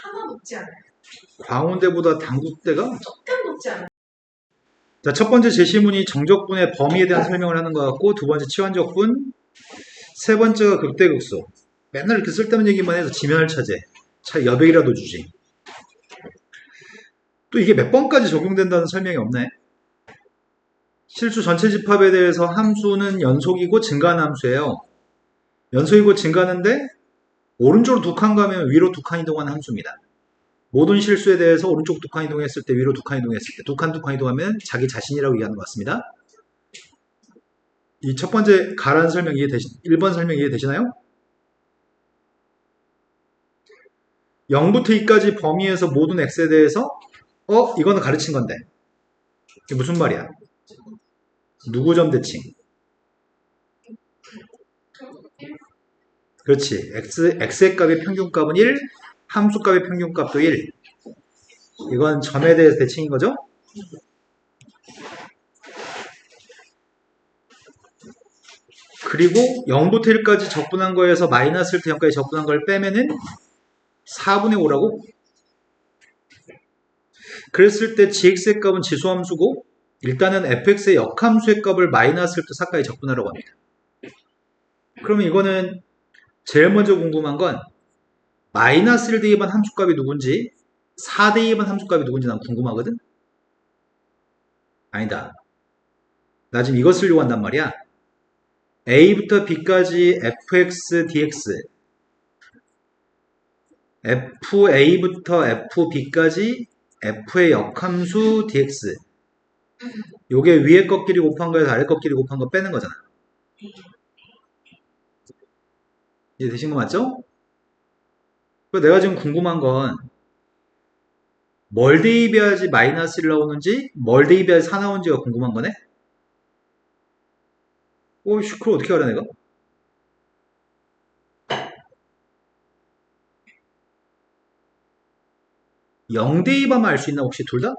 하나 높지 않아요? 광운대보다 당국대가? 조금 높지 않아요? 자, 첫 번째 제시문이 정적분의 범위에 대한 설명을 하는 것 같고, 두 번째 치환적분, 세 번째가 극대극소. 맨날 이렇게 쓸데없는 얘기만 해서 지면을 차지해. 차라리 여백이라도 주지. 또 이게 몇 번까지 적용된다는 설명이 없네. 실수 전체 집합에 대해서 함수는 연속이고 증가하는 함수예요. 연속이고 증가하는데 오른쪽으로 두 칸 가면 위로 두 칸 이동하는 함수입니다. 모든 실수에 대해서 오른쪽 두 칸 이동했을 때 위로 두 칸 이동했을 때 두 칸 이동하면 자기 자신이라고 얘기하는 것 같습니다. 이 첫 번째 가란 설명 1번 설명 이해되시나요? 0부터 2까지 범위에서 모든 x에 대해서 이거는 가르친 건데 이게 무슨 말이야? 누구점 대칭. 그렇지. x의 값의 평균값은 1, 함수값의 평균값도 1. 이건 점에 대해서 대칭인 거죠? 그리고 0부터 1까지 적분한 거에서 마이너스 1부터 0까지 적분한 걸 빼면은 4분의 5라고? 그랬을 때 gx의 값은 지수함수고 일단은 fx의 역함수의 값을 마이너스 1부터 4까지 적분하라고 합니다. 그러면 이거는 제일 먼저 궁금한 건 마이너스 1 대입한 함수값이 누군지 4 대입한 함수값이 누군지 난 궁금하거든? 아니다. 나 지금 이거 쓰려고 한단 말이야. a부터 b까지 fx dx fa부터 fb까지 f의 역함수 dx 요게 위에 꺾기리 곱한 거에서 아래 꺾기리 곱한 거 빼는 거잖아. 이제 되신 거 맞죠? 그래서 내가 지금 궁금한 건 뭘 대입해야지 마이너스 1 나오는지 뭘 대입해야지 4 나오는지가 궁금한 거네? 그걸 어떻게 알아 내가? 0 대입하면 알 수 있나 혹시 둘 다?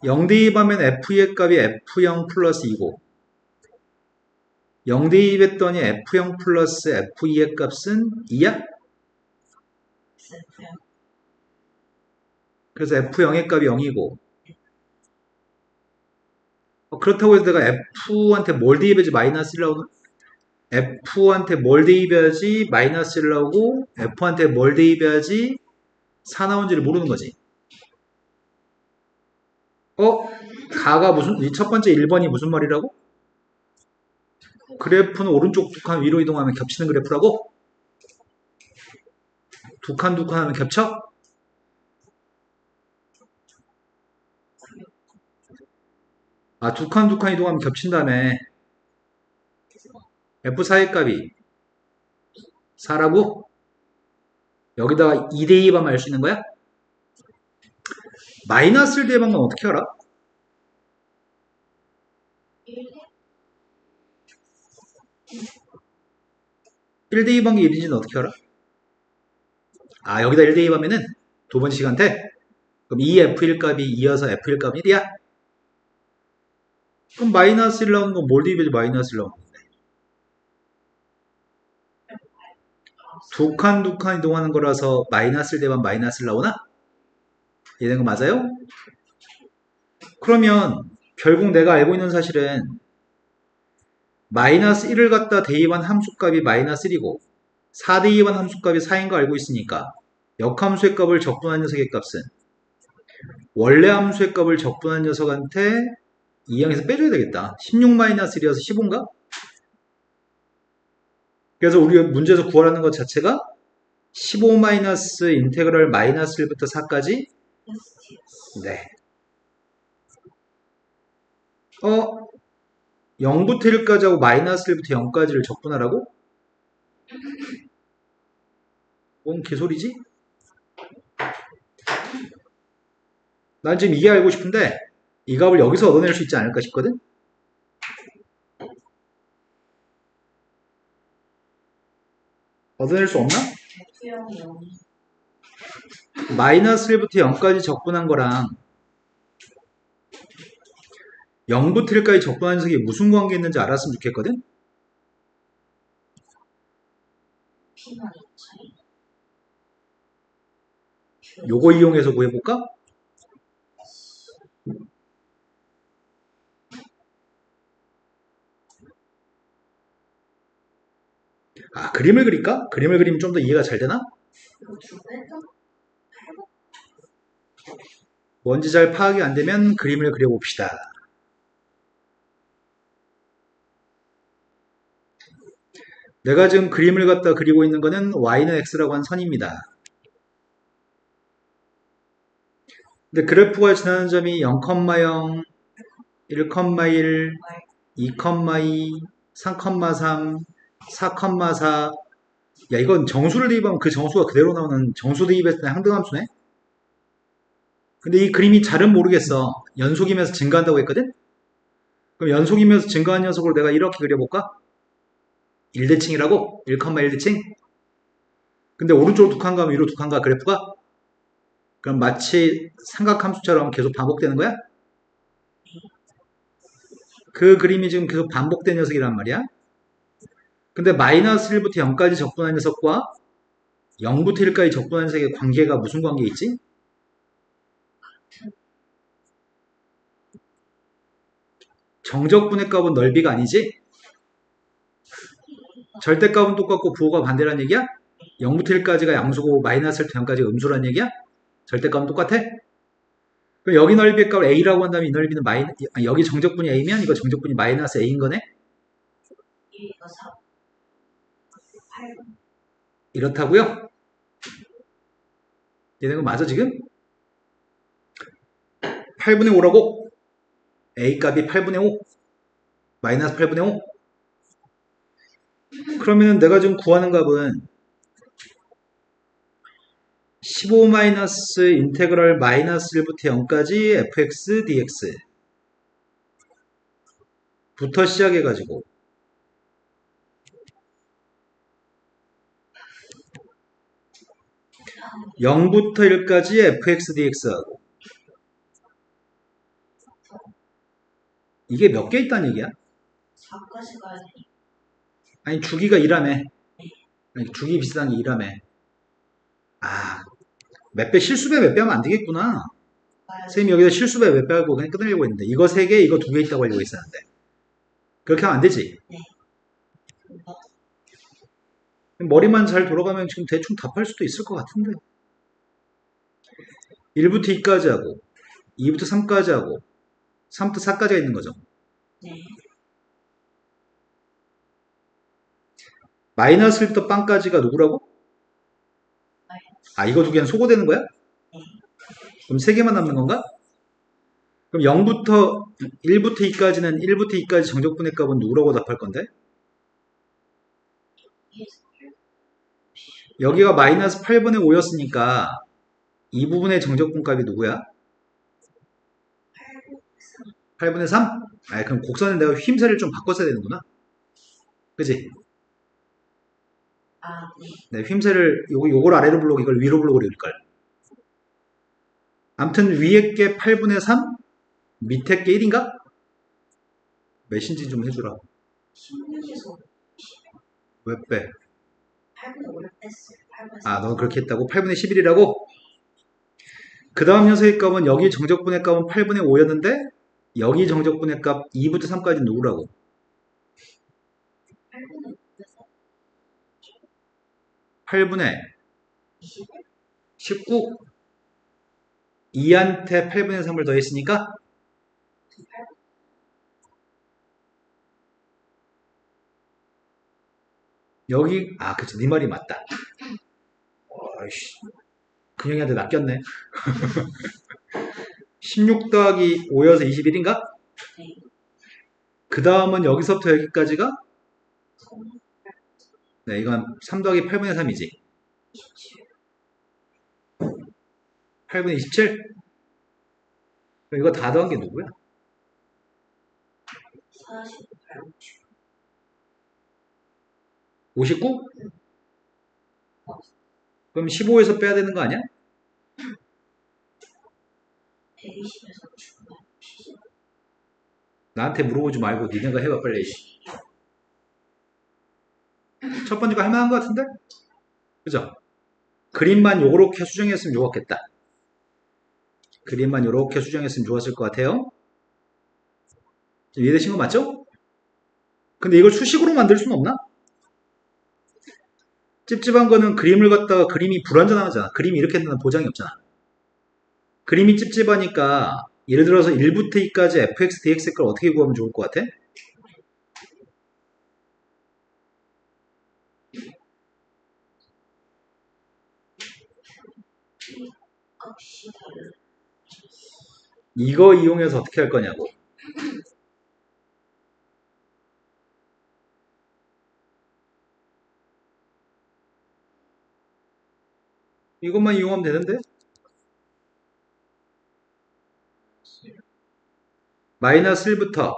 0 대입하면 f의 값이 f0 플러스 2고 0 대입했더니 f0 플러스 f2의 값은 2야? 그래서 f0의 값이 0이고 그렇다고 해서 내가 f한테 뭘 대입해야지 마이너스 1 나오는 f한테 뭘 대입해야지 마이너스 1 나오고 f한테 뭘 대입해야지 4 나오는지를 모르는 거지. 가가 무슨 첫 번째 1번이 무슨 말이라고? 그래프는 오른쪽 두 칸 위로 이동하면 겹치는 그래프라고? 두 칸 하면 겹쳐? 두 칸 이동하면 겹친 다음에 F4의 값이 4라고? 여기다가 2 대입하면 알 수 있는 거야? 마이너스 1 대입한 건 어떻게 알아? 1 대입한 게 1인지는 어떻게 알아? 여기다 1 대입하면은 두 번째 시간대? 그럼 2F1 값이 2여서 F1 값이 1이야? 그럼 마이너스 1 나오는 건 뭘 대입해야지 마이너스 1 나오는 건데? 두 칸 이동하는 거라서 마이너스 1 대입하면 마이너스 1 나오나? 이해된 거 맞아요? 그러면 결국 내가 알고 있는 사실은 마이너스 1을 갖다 대입한 함수값이 마이너스 1이고 4 대입한 함수값이 4인 거 알고 있으니까 역함수의 값을 적분한 녀석의 값은 원래 함수의 값을 적분한 녀석한테 2항에서 빼줘야 되겠다. 16-1이어서 15인가? 그래서 우리 문제에서 구하라는 것 자체가 15 인테그랄 마이너스 1부터 4까지 네. 0부터 1까지 하고 마이너스 1부터 0까지를 적분하라고? 뭔 개소리지? 난 지금 이게 알고 싶은데 이 값을 여기서 얻어낼 수 있지 않을까 싶거든? 얻어낼 수 없나? 마이너스 1부터 0까지 적분한 거랑 0부터 1까지 적분한 녀석이 무슨 관계 있는지 알았으면 좋겠거든? 10만 2천이. 요거 이용해서 구해볼까? 아, 그림을 그릴까? 그림을 그리면 좀 더 이해가 잘 되나? 이거 두 배도 뭔지 잘 파악이 안 되면 그림을 그려봅시다. 내가 지금 그림을 갖다 그리고 있는 거는 y는 x라고 한 선입니다. 근데 그래프가 지나는 점이 0,0, 1,1, 2,2, 3,3, 4,4. 야, 이건 정수를 대입하면 그 정수가 그대로 나오는 정수 대입했을 때 항등함수네? 근데 이 그림이 잘은 모르겠어. 연속이면서 증가한다고 했거든? 그럼 연속이면서 증가한 녀석을 내가 이렇게 그려볼까? 1대칭이라고? 1,1대칭? 근데 오른쪽으로 두 칸 가면 위로 두 칸 가, 그래프가? 그럼 마치 삼각함수처럼 계속 반복되는 거야? 그 그림이 지금 계속 반복된 녀석이란 말이야. 근데 마이너스 1부터 0까지 적분한 녀석과 0부터 1까지 적분한 녀석의 관계가 무슨 관계 있지? 정적분의 값은 넓이가 아니지? 절대값은 똑같고 부호가 반대란 얘기야? 0부터 1까지가 양수고 마이너스 1부터 0까지가 음수란 얘기야? 절대값은 똑같아? 그럼 여기 넓이의 값을 a라고 한다면 이 넓이는 여기 정적분이 a면 이거 정적분이 마이너스 a인 거네? 1이가 4, 8분. 이렇다고요? 얘네가 맞아 지금? 8분의 5라고? a 값이 8분의 5? 마이너스 8분의 5? 그러면 내가 지금 구하는 값은 15 마이너스 인테그럴 마이너스 1부터 0까지 fx dx 부터 시작해가지고 0부터 1까지 fx dx하고 이게 몇 개 있다는 얘기야? 4까지 가야 되니까. 아니 주기가 2라며. 아니, 주기 비슷한 게 2라며. 아, 몇 배 실수배 몇 배 하면 안 되겠구나. 선생님이 여기서 실수배 몇 배 하고 그냥 끊으려고 했는데 이거 3개 이거 2개 있다고 하려고 했었는데 그렇게 하면 안 되지. 머리만 잘 돌아가면 지금 대충 답할 수도 있을 것 같은데 1부터 2까지 하고 2부터 3까지 하고 3부터 4까지가 있는 거죠. 네. 마이너스 1부터 빵까지가 누구라고? 아, 이거 두 개는 소거되는 거야? 그럼 3개만 남는 건가? 그럼 0부터 1부터 2까지는 1부터 2까지 정적분의 값은 누구라고 답할 건데? 여기가 마이너스 8분의 5였으니까 이 부분의 정적분 값이 누구야? 8분의 3? 아, 그럼 곡선을 내가 휨새를 좀 바꿨어야 되는구나. 그지? 아, 네. 네, 휨새를 요걸 아래로 불러고 이걸 위로 불러고 그릴걸. 암튼 위에 게 8분의 3, 밑에 게 1인가? 몇인지 좀 해주라. 16에서 왜 빼? 8분의 5를 뺐어요. 8분의 아, 너 그렇게 했다고? 8분의 11이라고? 그 다음 녀석의 값은 여기 정적분의 값은 8분의 5였는데 여기 정적분의 값 2부터 3까지 누구라고? 8분의 5에서 8분의 21? 19? 2한테 8분의 3을 더했으니까 여기 그쵸, 네 말이 맞다. 어이씨, 근영이한테 낚였네. 16 더하기 5여서 21인가? 네. 그 다음은 여기서부터 여기까지가? 3, 네, 이건 3 더하기 8분의 3이지. 27, 8분의 27? 이거 다 더한 게 누구야? 48, 50. 59? 그럼 15에서 빼야 되는 거 아니야? 120에서 중간. 나한테 물어보지 말고 니네가 해봐 빨리. 첫 번째 거 할만한 거 같은데? 그죠? 그림만 요렇게 수정했으면 좋았겠다. 그림만 요렇게 수정했으면 좋았을 것 같아요. 이해되신 거 맞죠? 근데 이걸 수식으로 만들 수는 없나? 찝찝한 거는 그림을 갖다가 그림이 불완전하잖아. 그림이 이렇게 된다는 보장이 없잖아. 그림이 찝찝하니까 예를 들어서 1부터 2까지 fx, dx의 걸 어떻게 구하면 좋을 것 같아? 값이 다른. 이거 이용해서 어떻게 할 거냐고. 이것만 이용하면 되는데? 마이너스 1부터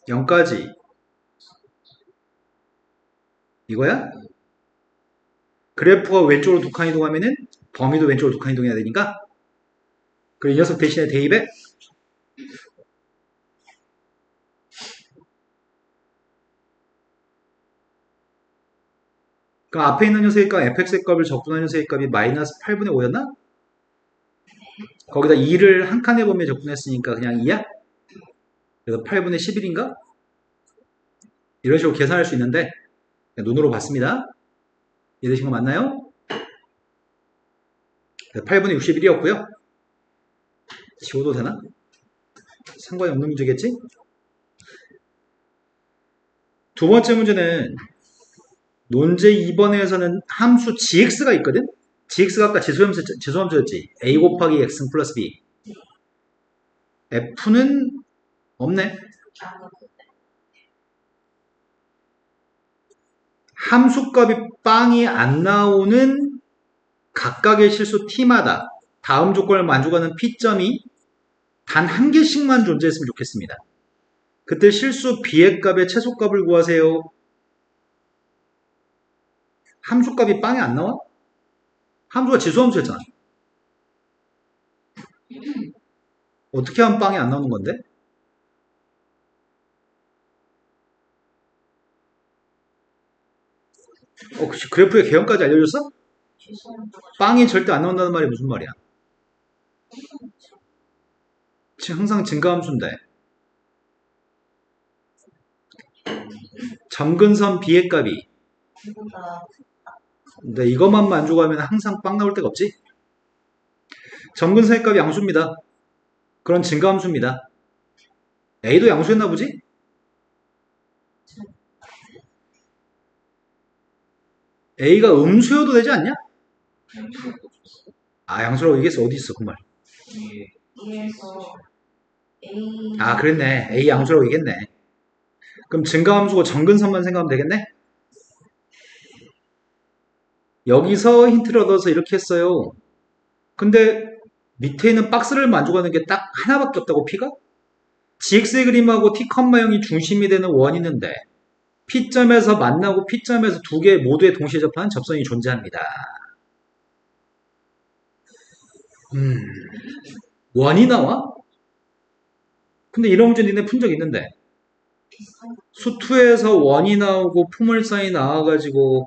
0까지 이거야? 그래프가 왼쪽으로 두 칸 이동하면은 범위도 왼쪽으로 두 칸 이동해야 되니까 그리고 이 녀석 대신에 대입에 그 앞에 있는 녀석의 값 fx의 값을 적분한 녀석의 값이 마이너스 8분의 5였나? 거기다 2를 한 칸의 범위에 적분했으니까 그냥 2야? 그래서 8분의 11인가? 이런 식으로 계산할 수 있는데 눈으로 봤습니다. 이해되신 거 맞나요? 8분의 61이었고요. 지워도 되나? 상관이 없는 문제겠지? 두 번째 문제는 논제 2번에서는 함수 gx가 있거든? gx가 아까 지수함수였지? a 곱하기 x 플러스 b. f는 없네. 함수값이 빵이 안 나오는 각각의 실수 t마다 다음 조건을 만족하는 p점이 단 한 개씩만 존재했으면 좋겠습니다. 그때 실수 b의 값의 최소값을 구하세요. 함수값이 빵이 안 나와? 함수가 지수함수였잖아. 어떻게 하면 빵이 안 나오는 건데? 그래프의 개형까지 알려줬어? 빵이 절대 안 나온다는 말이 무슨 말이야? 항상 증가함수인데 점근선 b의 값이 근데 이것만 만족하면 항상 빵 나올 데가 없지? 점근선의 값이 양수입니다. 그런 증가함수입니다. a도 양수였나 보지? a가 음수여도 되지 않냐? 아 양수라고 얘기했어. 어디 있어 그 말? 이에서 A 아 그랬네. a 양수라고 얘기했네. 그럼 증가함수고 점근선만 생각하면 되겠네? 여기서 힌트를 얻어서 이렇게 했어요. 근데 밑에 있는 박스를 만족하는 게 딱 하나밖에 없다고 P가? GX의 그림하고 T, 0이 중심이 되는 원이 있는데 P점에서 만나고 P점에서 두 개 모두에 동시에 접하는 접선이 존재합니다. 원이 나와? 근데 이런 문제 니네 푼 적 있는데 수투에서 원이 나오고 포물선이 나와가지고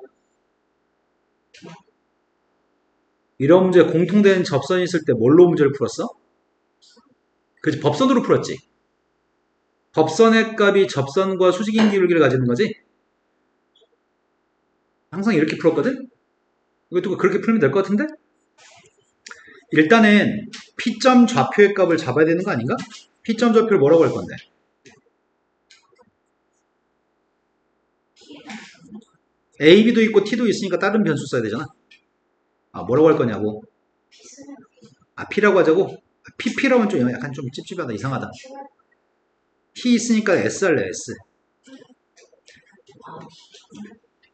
이런 문제 공통된 접선이 있을 때 뭘로 문제를 풀었어? 그치 법선으로 풀었지. 법선의 값이 접선과 수직인 기울기를 가지는 거지. 항상 이렇게 풀었거든. 이것도 그렇게 풀면 될 것 같은데. 일단은 P점 좌표의 값을 잡아야 되는 거 아닌가? P점 좌표를 뭐라고 할 건데? A, B도 있고 T도 있으니까 다른 변수 써야 되잖아. 아 뭐라고 할 거냐고. 아 P라고 하자고? PP라면 좀 약간 좀 찝찝하다. 이상하다. T 있으니까 S 할래. S.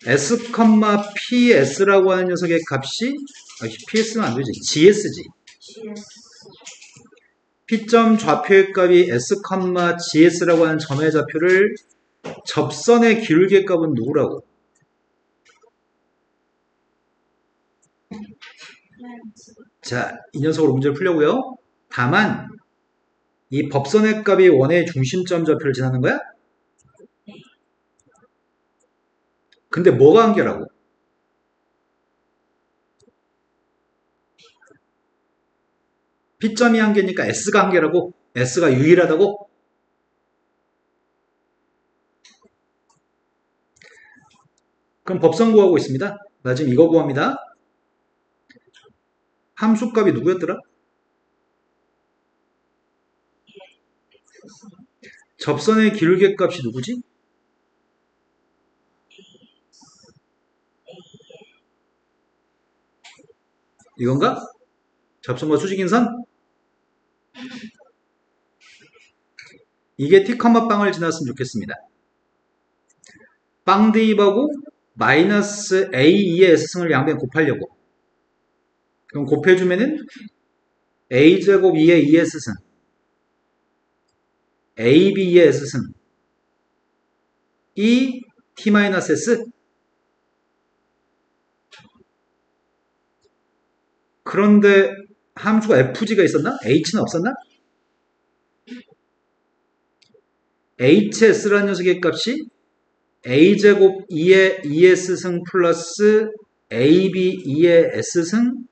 S, PS라고 하는 녀석의 값이 PS는 안 되지. GS지. P점 좌표의 값이 S, GS라고 하는 점의 좌표를 접선의 기울기의 값은 누구라고? 자, 이 녀석으로 문제를 풀려고요. 다만 이 법선의 값이 원의 중심점 좌표를 지나는 거야? 근데 뭐가 한계라고? P점이 한 개니까 S가 한 개라고? S가 유일하다고? 그럼 법성 구하고 있습니다. 나 지금 이거 구합니다. 함수값이 누구였더라? 접선의 기울기값이 누구지? 이건가? 접선과 수직인선? 이게 T, 빵을 지났으면 좋겠습니다. 빵 대입하고 마이너스 A2의 S승을 양변 곱하려고. 그럼 곱해주면은 A제곱 2의 2S승, AB 2의 S승, 이 T-S? 그런데 함수가 FG가 있었나? H는 없었나? HS라는 녀석의 값이 A제곱 2의 2S승 플러스 AB 2의 S승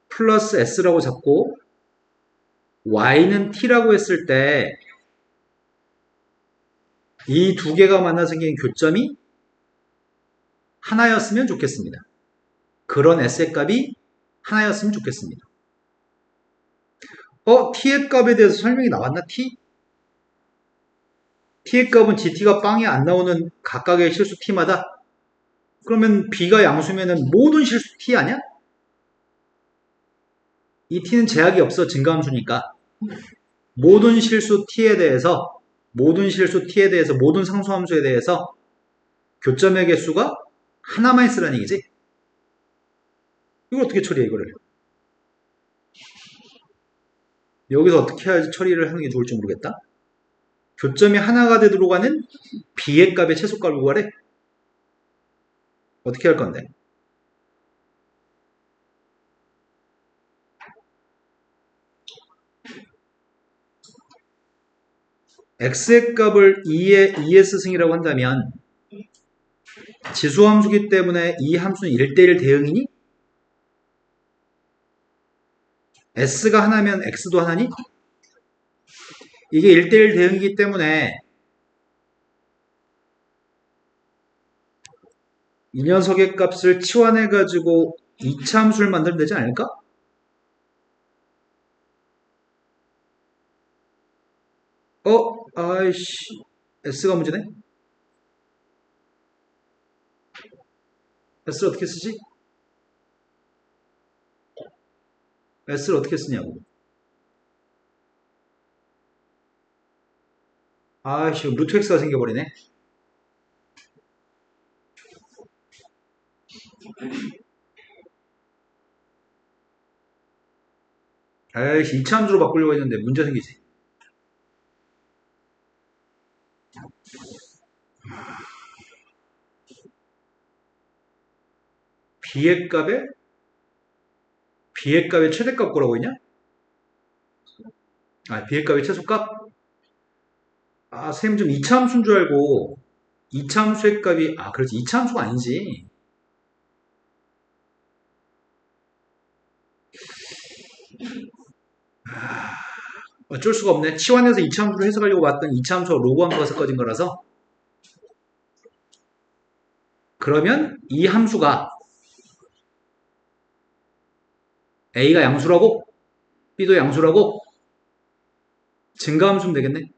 플러스 S라고 잡고 Y는 T라고 했을 때 이 두 개가 만나 생긴 교점이 하나였으면 좋겠습니다. 그런 S의 값이 하나였으면 좋겠습니다. T의 값에 대해서 설명이 나왔나? T? T의 값은 GT가 빵이 안 나오는 각각의 실수 T마다 그러면 B가 양수면은 모든 실수 T 아니야? 이 T는 제약이 없어. 증가함수니까. 모든 실수 T에 대해서 모든 상수함수에 대해서 교점의 개수가 하나만 있으라는 얘기지. 이걸 어떻게 처리해, 이거를? 여기서 어떻게 해야지 처리를 하는 게 좋을지 모르겠다. 교점이 하나가 되도록 하는 B의 값의 최소값을 구하래. 어떻게 할 건데? X의 값을 2의 2S승이라고 한다면 지수함수기 때문에 이 함수는 1대1 대응이니? S가 하나면 X도 하나니? 이게 1대1 대응이기 때문에 이 녀석의 값을 치환해가지고 2차 함수를 만들면 되지 않을까? 아이씨, S가 문제네? S를 어떻게 쓰지? S를 어떻게 쓰냐고. 아이씨, 루트 X가 생겨버리네. 아이씨, 2차 함수로 바꾸려고 했는데 문제 생기지. B의 값의 최대값 구라고 했냐? B의 값의 최소값? 쌤 좀 2차 함수인 줄 알고 2차 함수의 값이 그렇지 2차 함수가 아니지. 어쩔 수가 없네. 치환해서 2차 함수를 해석하려고 봤던 2차 함수가 로그 함수가 섞어진 거라서 그러면 이 함수가 A가 양수라고 B도 양수라고 증가함수면 되겠네.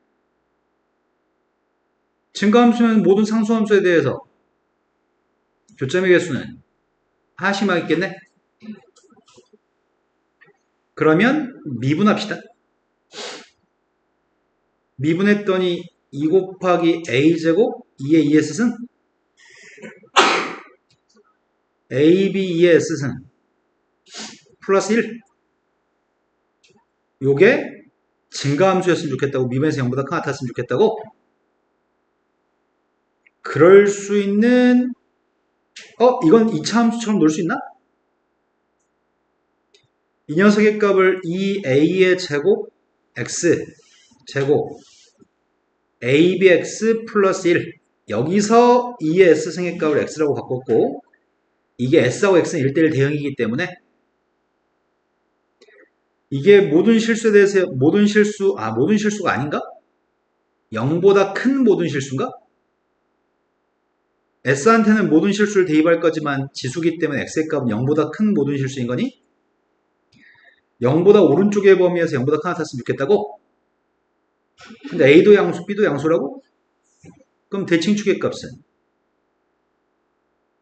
증가함수면 모든 상수함수에 대해서 교점의 개수는 하나씩만 있겠네. 그러면 미분합시다. 미분했더니 2 곱하기 A제곱 2의 2S승 AB 2의 S승 플러스 1 요게 증가함수였으면 좋겠다고. 미분에서 0보다 큰 같았으면 좋겠다고. 그럴 수 있는 이건 2차 함수처럼 놓을 수 있나? 이 녀석의 값을 2a의 제곱 x 제곱 abx 플러스 1 여기서 2의 s승의 값을 x라고 바꿨고 이게 s하고 x는 1대1 대응이기 때문에 이게 모든 실수에 대해서 모든 실수가 아닌가? 0보다 큰 모든 실수인가? S한테는 모든 실수를 대입할 거지만 지수기 때문에 X의 값은 0보다 큰 모든 실수인 거니? 0보다 오른쪽의 범위에서 0보다 큰 나타났으면 좋겠다고? 근데 A도 양수, B도 양수라고? 그럼 대칭축의 값은?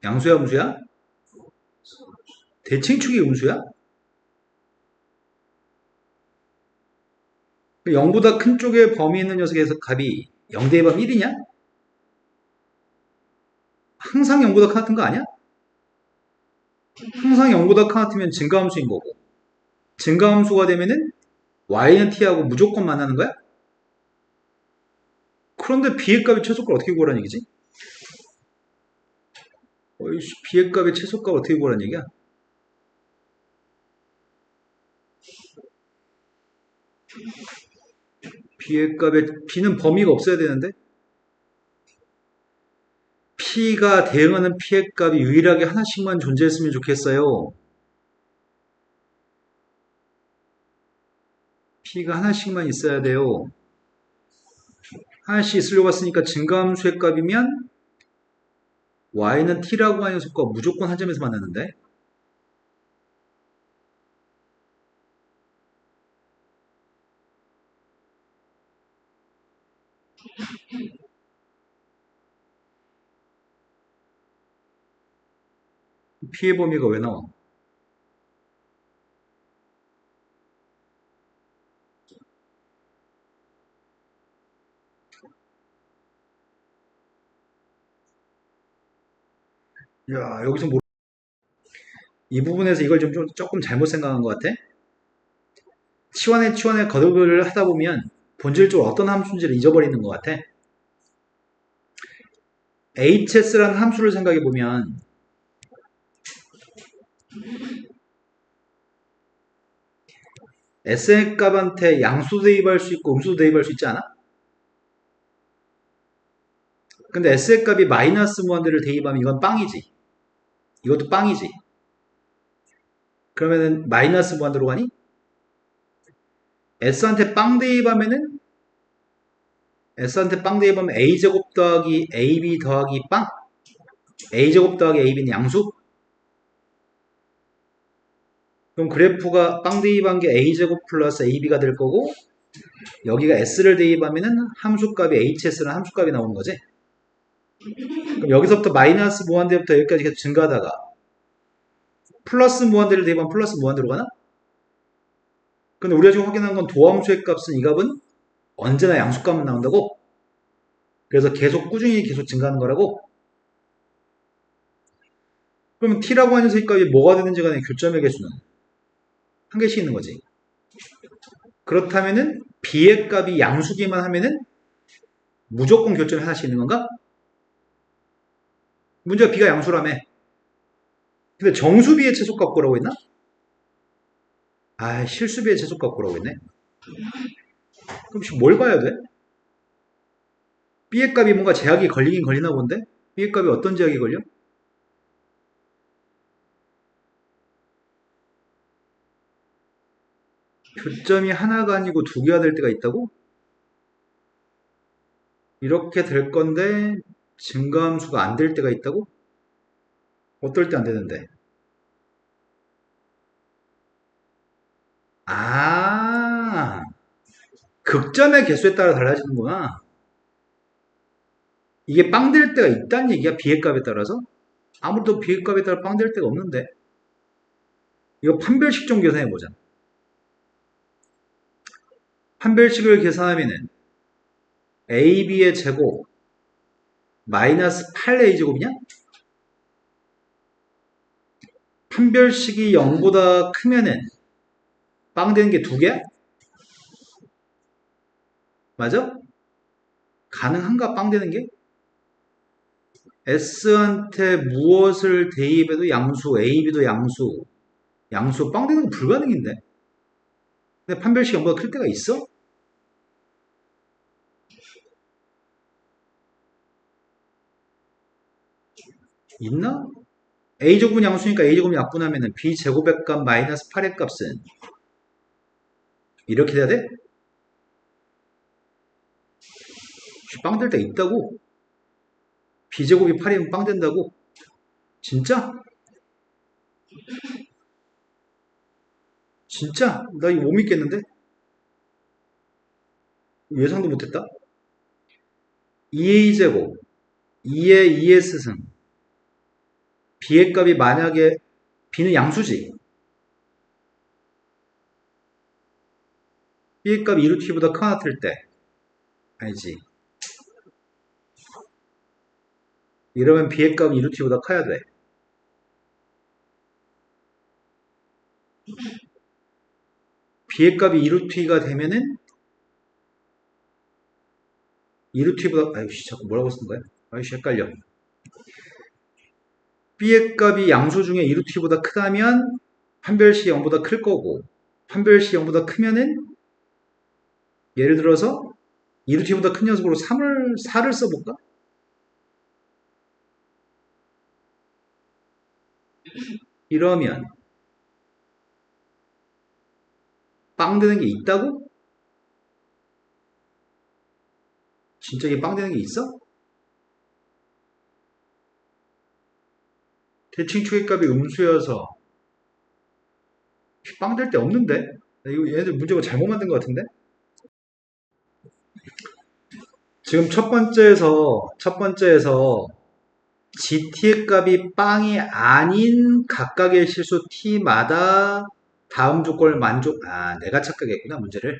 양수야, 음수야? 대칭축이 음수야? 0보다 큰 쪽에 범위 있는 녀석에서 값이 0 대입하면 1이냐? 항상 0보다 큰 같은 거 아니야? 항상 0보다 큰 같으면 증가함수인 거고 증가함수가 되면은 y는 t하고 무조건 만나는 거야? 그런데 b의 값의 최소값을 어떻게 구하라는 얘기지? 어이씨, b의 값의 최소값을 어떻게 구하라는 얘기야? b는 범위가 없어야 되는데 p가 대응하는 p의 값이 유일하게 하나씩만 존재했으면 좋겠어요. p가 하나씩만 있어야 돼요. 하나씩 있으려고 했으니까 증가함수의 값이면 y는 t라고 하는 녀석과 무조건 한 점에서 만나는데 p의 범위가 왜 나와? 야, 여기서 이 부분에서 이걸 조금 잘못 생각한 것 같아. 치환에 거듭을 하다 보면 본질적으로 어떤 함수인지를 잊어버리는 것 같아. hs라는 함수를 생각해 보면 s의 값한테 양수도 대입할 수 있고 음수도 대입할 수 있지 않아? 근데 s의 값이 마이너스 무한대를 대입하면 이건 빵이지. 이것도 빵이지. 그러면은 마이너스 무한대로 가니? s한테 빵 대입하면 a제곱 더하기 ab 더하기 빵? a제곱 더하기 ab는 양수? 그럼 그래프가 빵 대입한 게 a제곱 플러스 ab가 될 거고 여기가 s를 대입하면은 함수값이 hs는 함수값이 나오는 거지. 그럼 여기서부터 마이너스 무한대부터 여기까지 계속 증가하다가 플러스 무한대를 대입하면 플러스 무한대로 가나? 근데 우리가 지금 확인한 건 도함수의 값은 이 값은 언제나 양수값만 나온다고? 그래서 꾸준히 계속 증가하는 거라고? 그러면 t라고 하는 녀석의 값이 뭐가 되는지 간에 교점의 개수는 한 개씩 있는 거지. 그렇다면은 b의 값이 양수기만 하면은 무조건 교점이 하나씩 있는 건가? 문제가 b가 양수라며. 근데 정수비의 최소값 구라고 했나? 아, 실수비의 최소값 구라고 했네. 그럼 뭘 봐야 돼? b의 값이 뭔가 제약이 걸리긴 걸리나 본데? b의 값이 어떤 제약이 걸려? 교점이 하나가 아니고 두 개가 될 때가 있다고? 이렇게 될 건데 증가함수가 안 될 때가 있다고? 어떨 때 안 되는데? 아, 극점의 개수에 따라 달라지는구나. 이게 빵 될 때가 있다는 얘기야, b의 값에 따라서? 아무래도 b의 값에 따라 빵 될 때가 없는데. 이거 판별식 좀 계산해보자. 판별식을 계산하면은 ab의 제곱 마이너스 8a 제곱이냐? 판별식이 0보다 크면은 빵 되는 게 두 개야? 맞아? 가능한가 빵 되는 게? S한테 무엇을 대입해도 양수, AB도 양수 빵 되는 거 불가능인데? 근데 판별식 0보다 클 때가 있어? 있나? A제곱은 양수니까 A제곱이 약분하면은 B제곱의 값 마이너스 8의 값은 이렇게 돼야 돼? 빵 될 때 있다고? b제곱이 8이면 빵 된다고? 진짜? 진짜? 나 이거 못 믿겠는데? 예상도 못했다? 2a 제곱 2의 2s승 b의 값이 만약에 b는 양수지 b의 값이 2루트보다 크거나 같을 때 알지? 이러면 b의 값이 2루트보다 커야 돼. b의 값이 2루트가 되면은 2루트보다 아이씨 자꾸 뭐라고 쓴 거야? 아이씨 헷갈려. b의 값이 양수 중에 2루트보다 크다면 판별시 0보다 클 거고 판별시 0보다 크면은 예를 들어서 2루트보다 큰 녀석으로 4를 써볼까? 이러면 빵 되는 게 있다고? 진짜 이게 빵 되는 게 있어? 대칭 추계값이 음수여서 빵 될 데 없는데? 이거 얘네들 문제가 잘못 만든 것 같은데? 지금 첫 번째에서 gt의 값이 빵이 아닌 각각의 실수 t마다 다음 조건을 내가 착각했구나 문제를.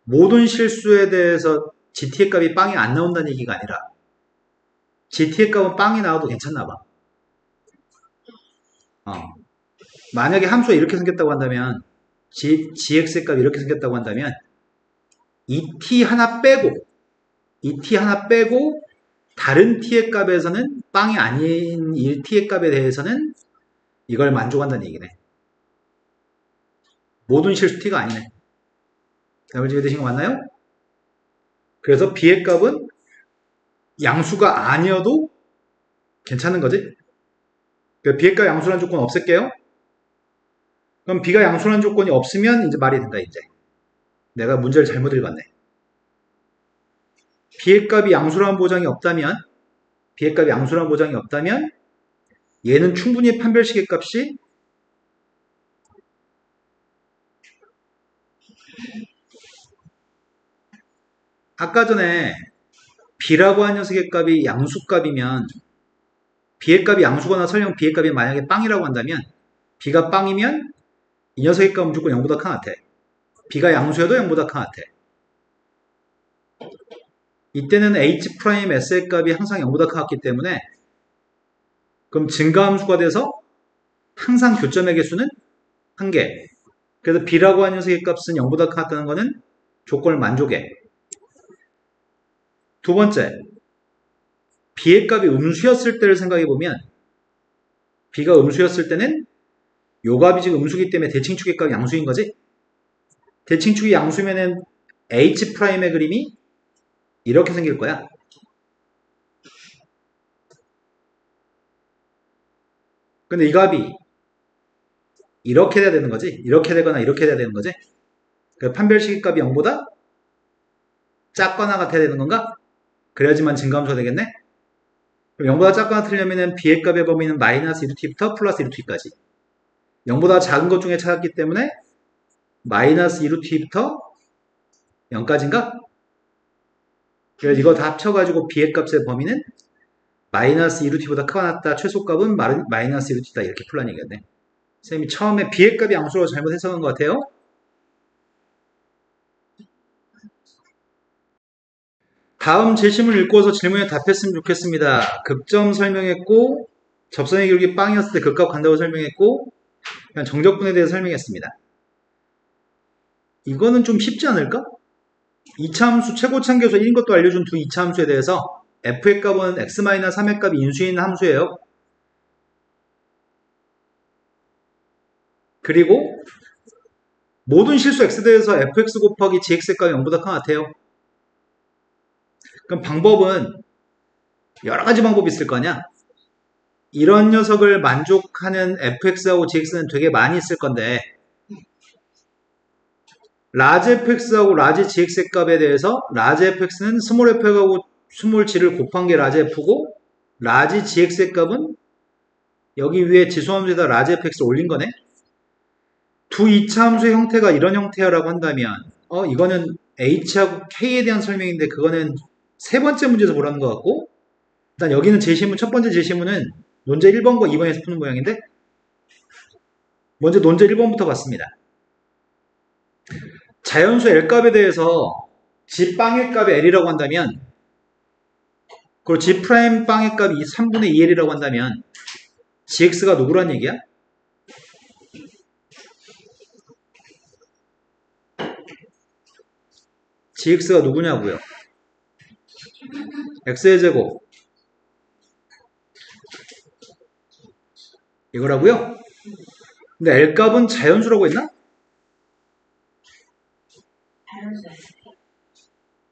모든 실수에 대해서 gt의 값이 빵이 안 나온다는 얘기가 아니라 gt의 값은 빵이 나와도 괜찮나 봐. 만약에 함수가 이렇게 생겼다고 한다면 gx의 값이 이렇게 생겼다고 한다면 이 t 하나 빼고 다른 t의 값에서는 빵이 아닌 1t의 값에 대해서는 이걸 만족한다는 얘기네. 모든 실수 t가 아니네. 답을 지게 되신 거 맞나요? 그래서 b의 값은 양수가 아니어도 괜찮은 거지? 그러니까 b의 값 양수라는 조건 없앨게요. 그럼 b가 양수라는 조건이 없으면 이제 말이 된다 이제. 내가 문제를 잘못 읽었네. b의 값이 양수라는 보장이 없다면 얘는 충분히 판별식의 값이 아까 전에 b라고 한 녀석의 값이 양수값이면 b의 값이 양수거나 설령 b의 값이 만약에 빵이라고 한다면 b가 빵이면 이 녀석의 값은 무조건 0보다 큰 같아. b가 양수여도 0보다 큰 같아. 이때는 h's의 값이 항상 0보다 큰 같기 때문에 그럼 증가함수가 돼서 항상 교점의 개수는 1개. 그래서 b라고 하는 녀석의 값은 0보다 큰 같다는 거는 조건을 만족해. 두 번째, b의 값이 음수였을 때를 생각해보면 b가 음수였을 때는 요 값이 지금 음수기 때문에 대칭축의 값이 양수인 거지? 대칭축이 양수면은 h'의 그림이 이렇게 생길 거야. 근데 이 값이 이렇게 돼야 되는 거지? 이렇게 되거나 이렇게 돼야 되는 거지? 그 판별식의 값이 0보다 작거나 같아야 되는 건가? 그래야지만 증가함수가 되겠네? 그럼 0보다 작거나 틀려면은 b의 값의 범위는 마이너스 1루트부터 플러스 1루트까지 0보다 작은 것 중에 찾았기 때문에 마이너스 2루트부터 0까지인가? 그래서 이거 다 합쳐가지고 b의 값의 범위는 마이너스 2루트보다 크거나 같다. 최소값은 마이너스 2루트다. 이렇게 풀란 얘기겠네. 선생님이 처음에 b의 값이 양수로 잘못 해석한 것 같아요. 다음 제시문을 읽고서 질문에 답했으면 좋겠습니다. 극점 설명했고 접선의 기울기 빵이었을 때 극값 간다고 설명했고 그냥 정적분에 대해서 설명했습니다. 이거는 좀 쉽지 않을까? 2차 함수 최고참계수 1인 것도 알려준 두 2차 함수에 대해서 f의 값은 x-3의 값이 인수인 함수예요. 그리고 모든 실수 x에 대해서 fx 곱하기 gx의 값이 0보다 큰 것 같아요. 그럼 방법은 여러 가지 방법이 있을 거냐? 이런 녀석을 만족하는 fx하고 gx는 되게 많이 있을 건데 라지 fx하고 라지 gx의 값에 대해서 라지 fx는 스몰 f하고 스몰 g를 곱한 게 라지 f고 라지 gx의 값은 여기 위에 지수함수에다 라지 fx를 올린 거네. 두 이차 함수의 형태가 이런 형태야라고 한다면 이거는 h하고 k에 대한 설명인데 그거는 세 번째 문제에서 보라는 것 같고 일단 여기는 제시문 첫 번째 제시문은 논제 1번과 2번에서 푸는 모양인데 먼저 논제 1번부터 봤습니다. 자연수 L값에 대해서 G 빵의 값이 L이라고 한다면 그리고 G 프라임 빵의 값이 3분의 2L이라고 한다면 GX가 누구란 얘기야? GX가 누구냐고요? X의 제곱 이거라고요? 근데 L값은 자연수라고 했나? 자연수.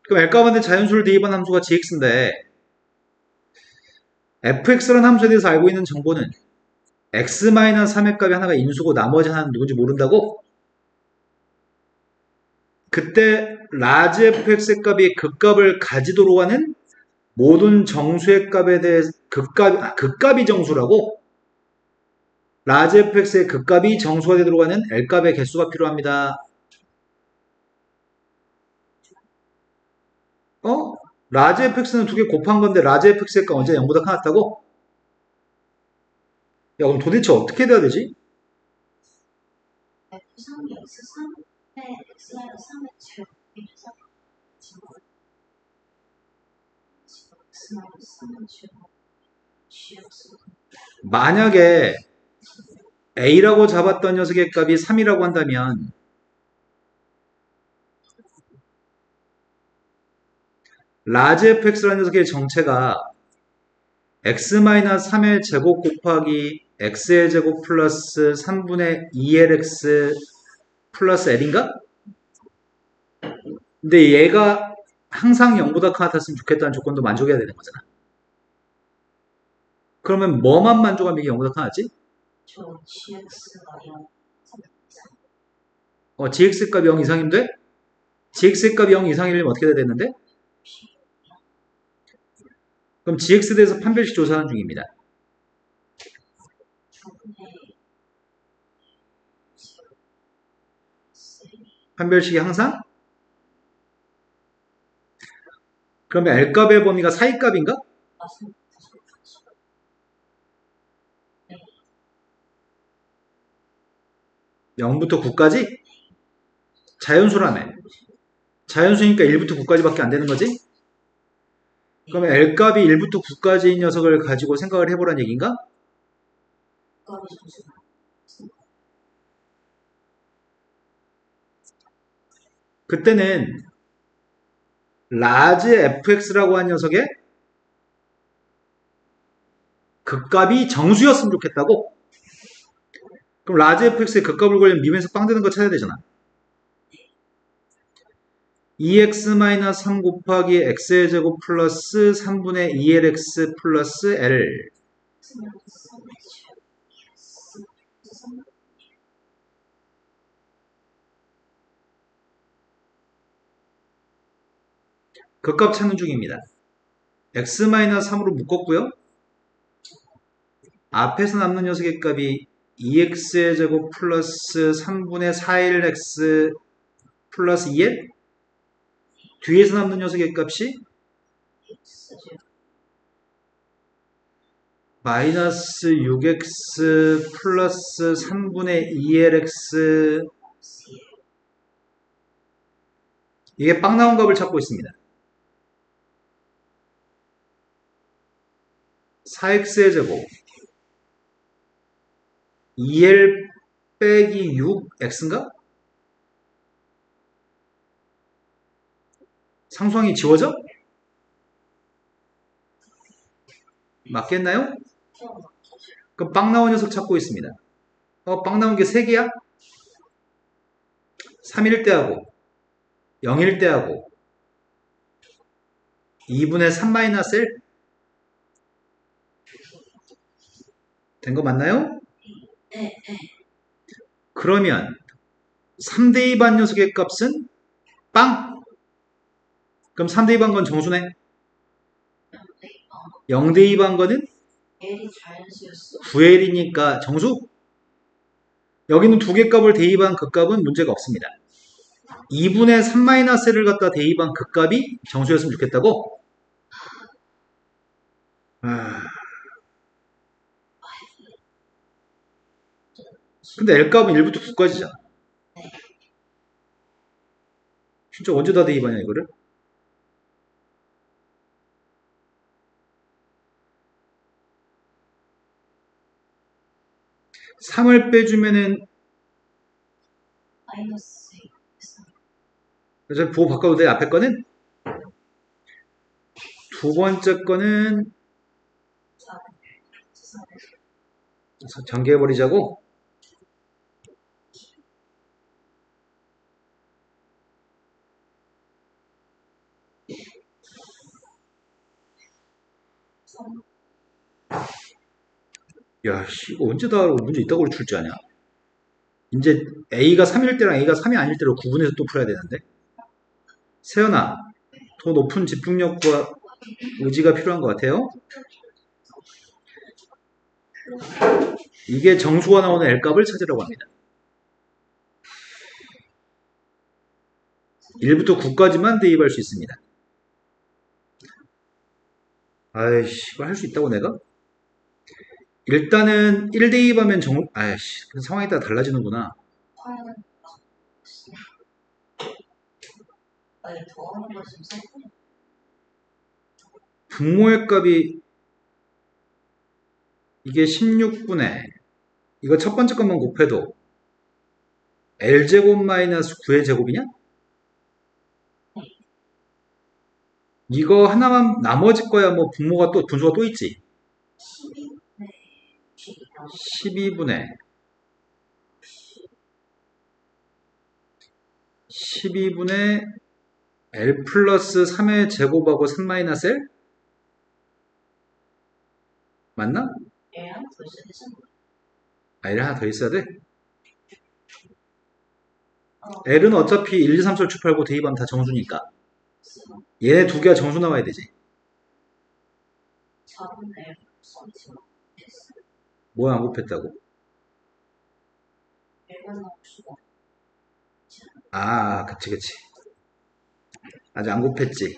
그럼 L값한테 자연수를 대입한 함수가 GX인데 fx라는 함수에 대해서 알고 있는 정보는 x-3의 값이 하나가 인수고 나머지 하나는 누군지 모른다고? 그때 라지 fx의 값이 극값을 가지도록 하는 모든 정수의 값에 대해서 극값이 정수라고? 라지 fx의 극값이 정수가 되도록 하는 L값의 개수가 필요합니다. 라지 fx는 두 개 곱한 건데 라지 fx의 값 언제 0보다 커났다고? 야 그럼 도대체 어떻게 돼야 되지? F3이 X3에 X가 3의 제곱이면서 X가 3의 제곱 GX 만약에 A라고 잡았던 녀석의 값이 3이라고 한다면 라지 fx라는 녀석의 정체가 x-3의 제곱 곱하기 x의 제곱 플러스 3분의 2lx 플러스 l인가? 근데 얘가 항상 0보다 같았으면 좋겠다는 조건도 만족해야 되는 거잖아. 그러면 뭐만 만족하면 이게 0보다 같았지? 저 GX가 0 gx 값이 0 이상이면 돼? gx 값이 0 이상이려면 어떻게 돼야 되는데? 그럼 gx에 대해서 판별식 조사하는 중입니다. 판별식이 항상? 그러면 L값의 범위가 사이값인가? 맞습니다. 0부터 9까지? 자연수라며. 자연수니까 1부터 9까지밖에 안 되는 거지? 그러면 L값이 1부터 9까지인 녀석을 가지고 생각을 해보란 얘기인가? 그때는 라지 fx라고 한 녀석의 극값이 정수였으면 좋겠다고? 그럼 라지 fx의 극값을 구하려면 미분에서 빵 되는 거 찾아야 되잖아. 2x-3 곱하기 x의 제곱 플러스 3분의 2lx 플러스 l 극값 찾는 중입니다. x-3으로 묶었고요. 앞에서 남는 녀석의 값이 2x의 제곱 플러스 3분의 4lx 플러스 2l 뒤에서 남는 녀석의 값이 마이너스 6x 플러스 3분의 2lx 이게 빵 나온 값을 찾고 있습니다. 4x의 제곱 2l 빼기 6x인가? 상수항이 지워져? 맞겠나요? 그럼 빵 나온 녀석 찾고 있습니다. 빵 나온 게 3개야? 3일 때하고 0일 때하고 2분의 3 마이너스 1 된 거 맞나요? 네. 그러면 3대 2반 녀석의 값은 빵! 그럼 3대 2반 건 정수네? 0대 2반 거는 L이 자연수였어. 9L이니까 정수? 여기는 두 개 값을 대입한 그 값은 문제가 없습니다. 2분의 3-L을 갖다 대입한 그 값이 정수였으면 좋겠다고? 근데 L값은 1부터 9까지잖아. 진짜 언제 다 대입하냐 이거를? 3을 빼주면은 마이너스 그래서 부호 바꿔도 돼. 앞에 거는 두 번째 거는 4. 전개해버리자고. 야, 씨, 이거 언제 다 문제 있다고 줄 줄 아냐? 이제 A가 3일 때랑 A가 3이 아닐 때로 구분해서 또 풀어야 되는데. 세연아, 더 높은 집중력과 의지가 필요한 것 같아요. 이게 정수가 나오는 L값을 찾으라고 합니다. 1부터 9까지만 대입할 수 있습니다. 아이씨, 이걸 할 수 있다고 내가? 일단은 1 대입하면 아이씨, 상황에 따라 달라지는구나. 화는 아니 더하는 거좀 세고 분모의 값이 이게 16분의 이거 첫 번째 것만 곱해도 L제곱 마이너스 9의 제곱이냐? 이거 하나만 나머지 거야 뭐 분모가 또 분수가 또 있지. 12분의 L 플러스 3의 제곱하고 3 마이너스 L? 맞나? L랑 더 있어야 되잖아. 아, L 하나 더 있어야 돼? L은 어차피 1, 2, 3, 4, 5, 6, 8, 9 대입하면 다 정수니까 얘네 두 개가 정수 나와야 되지. 4분의 L 써있지만 됐어. 뭐 안 곱했다고? L만 나올 수가 없어. 아, 그치. 아직 안 곱했지.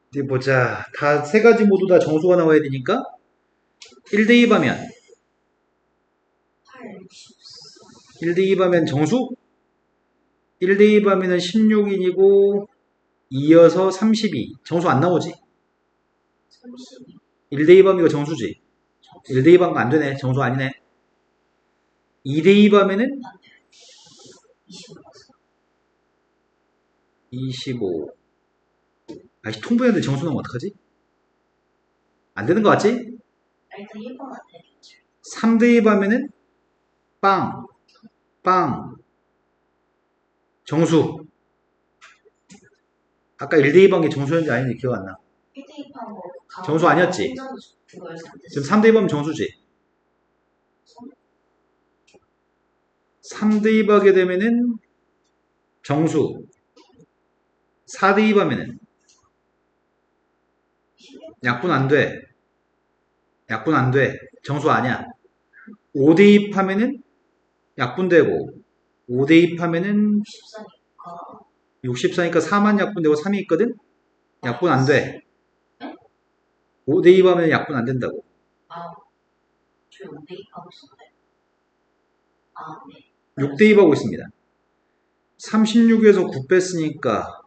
어디 보자. 다 세 가지 모두 다 정수가 나와야 되니까 1 대입하면 1 대입하면 정수? 1 대입하면 16인이고 2여서 32. 정수 안 나오지? 32. 1 대입하면 이거 정수지? 1 대입하면 안 되네. 정수 아니네. 2 대입하면은 25. 아이씨, 통분했는데 정수 나오면 어떡하지? 안 되는 거 같지? 일단 1번 같아. 3 대입하면은 빵. 정수. 아까 1 대입한 게 정수였는지 아닌지 기억 안 나. 1대2판 거 정수 아니었지? 지금 3 대입하면 정수지? 3 대입하게 되면은 정수. 4 대입하면은 약분 안 돼. 정수 아니야. 5 대입하면은 약분되고 5 대입하면은 14니까 64니까 4만 약분되고 3이 있거든? 약분 안 돼. 5 대입하면 약분 안 된다고. 저 5대2하고 있었는데. 네. 6 대입하고 있습니다. 36에서 9 뺐으니까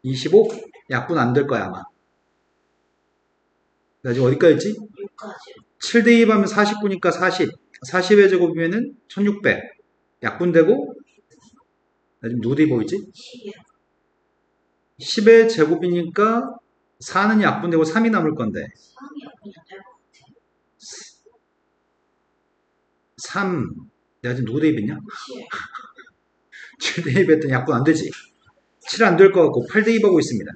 25? 약분 안 될 거야 아마. 나 지금 어디까지 했지? 6까지. 7 대입하면 49니까 40. 40의 제곱이면은 1600. 약분되고 나 지금 누구 대입하고 있지? 10이야. 10의 제곱이니까 4는 약분되고 3이 남을 건데 3이 약분이 안 될 것 같아. 3 내가 지금 누구 대입했냐? 7. 7 대입했더니 약분 안 되지. 7 안 될 것 같고 8 대입하고 있습니다.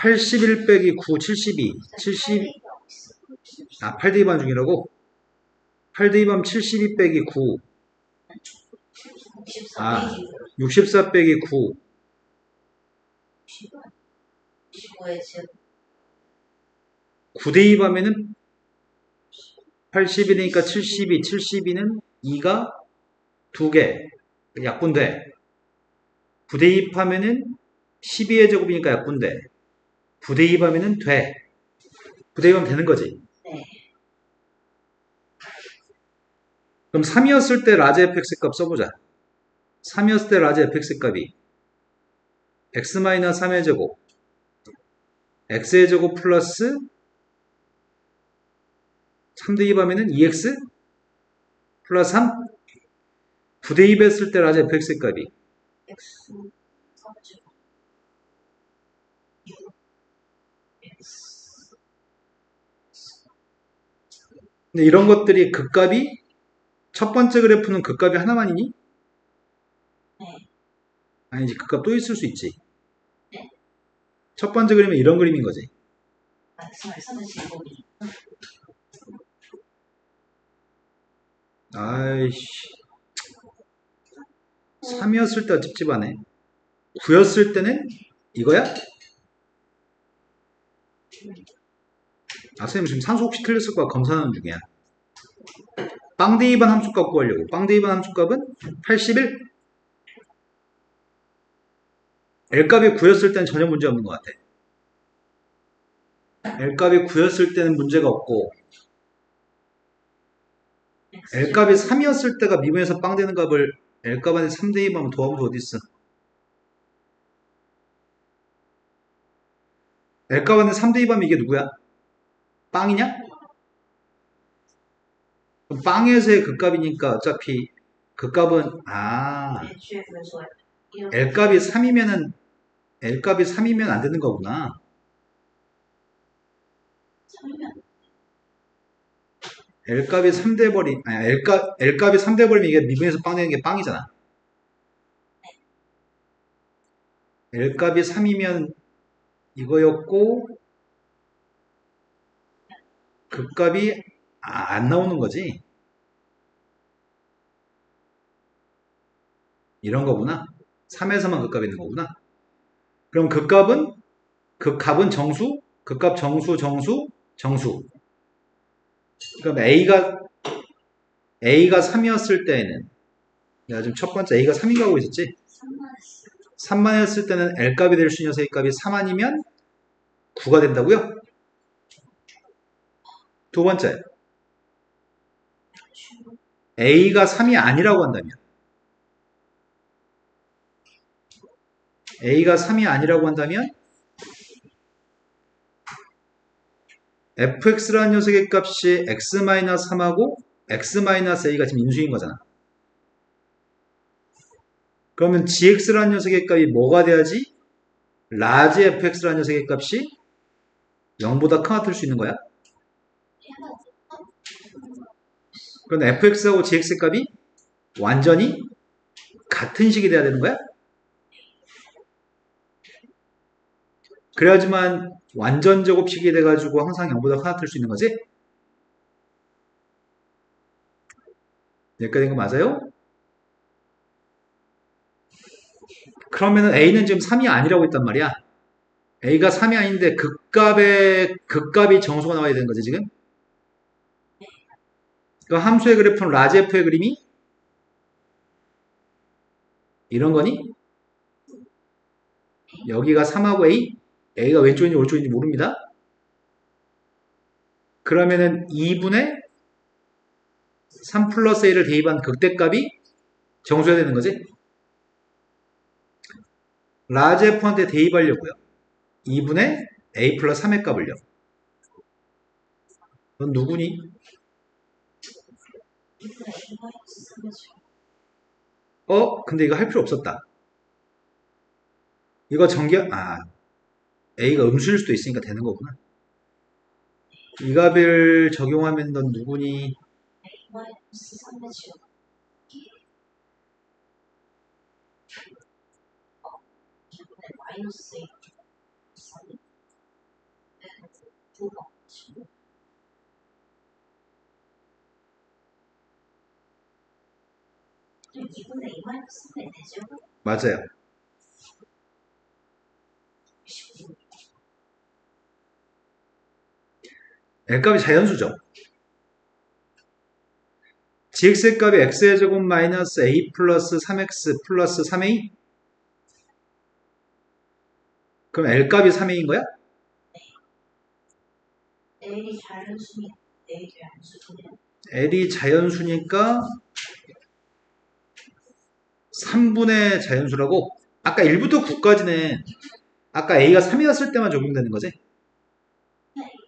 81 빼기 9, 72. 70, 8대2반 중이라고? 8대2반 72 빼기 9. 64 아, 페이지 64 빼기 9. 15의 즉 9대2 하면은 81이니까 72, 72는 2가 2개. 약분돼. 9대2 하면은 12의 제곱이니까 약분돼. 9대2 하면은 돼. 9대2 하면 되는 거지. 네. 그럼 3이었을 때 라지 fx 값 써보자. 3이었을 때 라지 fx 값이 x-3의 제곱 x의 제곱 플러스 3대2 하면은 2x 플러스 3 9대2 했을 때 라지 fx 값이 x 3주 x 근데 이런 것들이 극값이 첫 번째 그래프는 극값이 하나만이니? 네. 아니지, 극값 또 있을 수 있지. 네. 첫 번째 그림은 이런 그림인 거지. x를 3의 아이씨. 3이었을 때 찝찝하네. 9였을 때는 이거야? 아, 선생님 지금 산수 혹시 틀렸을 거야? 검사하는 중이야. 빵대입한 함수값 구하려고. 빵대입한 함수값은 81. L값이 9였을 때는 전혀 문제 없는 것 같아. L값이 9였을 때는 문제가 없고 L값이 3이었을 때가 미분에서 빵 되는 값을 L값 안에 3대2 하면 도함수 어디 있어? L값 안에 3대2 하면 이게 누구야? 빵이냐? 그럼 빵에서의 극값이니까 어차피 극값은 애초에 그래서 L값이 3이면은 L값이 3이면 안 되는 거구나. 3이면 L값이 3대 버리 아니 L값이 3대 버리면 이게 미분에서 빵 되는 게 빵이잖아. L값이 3이면 이거였고 극값이 안 나오는 거지. 이런 거구나. 3에서만 극값이 있는 거구나. 그럼 극값은 정수, 극값 정수, 정수, 정수. 그럼 A가 3이었을 때에는 내가 지금 첫 번째 A가 3인 가고 있었지? 3만 했을 때는 L값이 될 수 있는 녀석의 값이 3만이면 9가 된다고요? 두 번째 A가 3이 아니라고 한다면 A가 3이 아니라고 한다면 fx라는 녀석의 값이 x-3하고 x-a가 지금 인수인 거잖아. 그러면 gx라는 녀석의 값이 뭐가 돼야지 라지 fx라는 녀석의 값이 0보다 크나 틀 수 있는 거야? 그럼 fx하고 gx 값이 완전히 같은 식이 돼야 되는 거야? 그래야지만 완전 제곱식이 돼가지고 항상 0보다 크나 틀 수 있는 거지? 여기까지 된 거 맞아요? 그러면은 A는 지금 3이 아니라고 했단 말이야. A가 3이 아닌데 극값이 정수가 나와야 되는 거지 지금? 그 함수의 그래프는 라지 F의 그림이 이런 거니? 여기가 3하고 A가 왼쪽인지 오른쪽인지 모릅니다. 그러면은 2분의 3 플러스 A를 대입한 극대값이 정수해야 되는 거지? 라지 F한테 대입하려고요. 2분의 A 플러스 3의 값을요. 넌 누구니? 근데 이거 할 필요 없었다. 이거 A가 음수일 수도 있으니까 되는 거구나. 이 값을 적용하면 넌 누구니? 마이너스 F가 없고 2분의 2 마이너스 3의 대제곱 맞아요. L값이 자연수죠. gx의 값이 x의 제곱 마이너스 a 플러스 3x 플러스 3a? 그럼 L값이 3a인 거야? L이 자연수니 L이 양수분이야. L이 자연수니까 3분의 자연수라고? 아까 1부터 9까지는 아까 a가 3이었을 때만 적용되는 거지?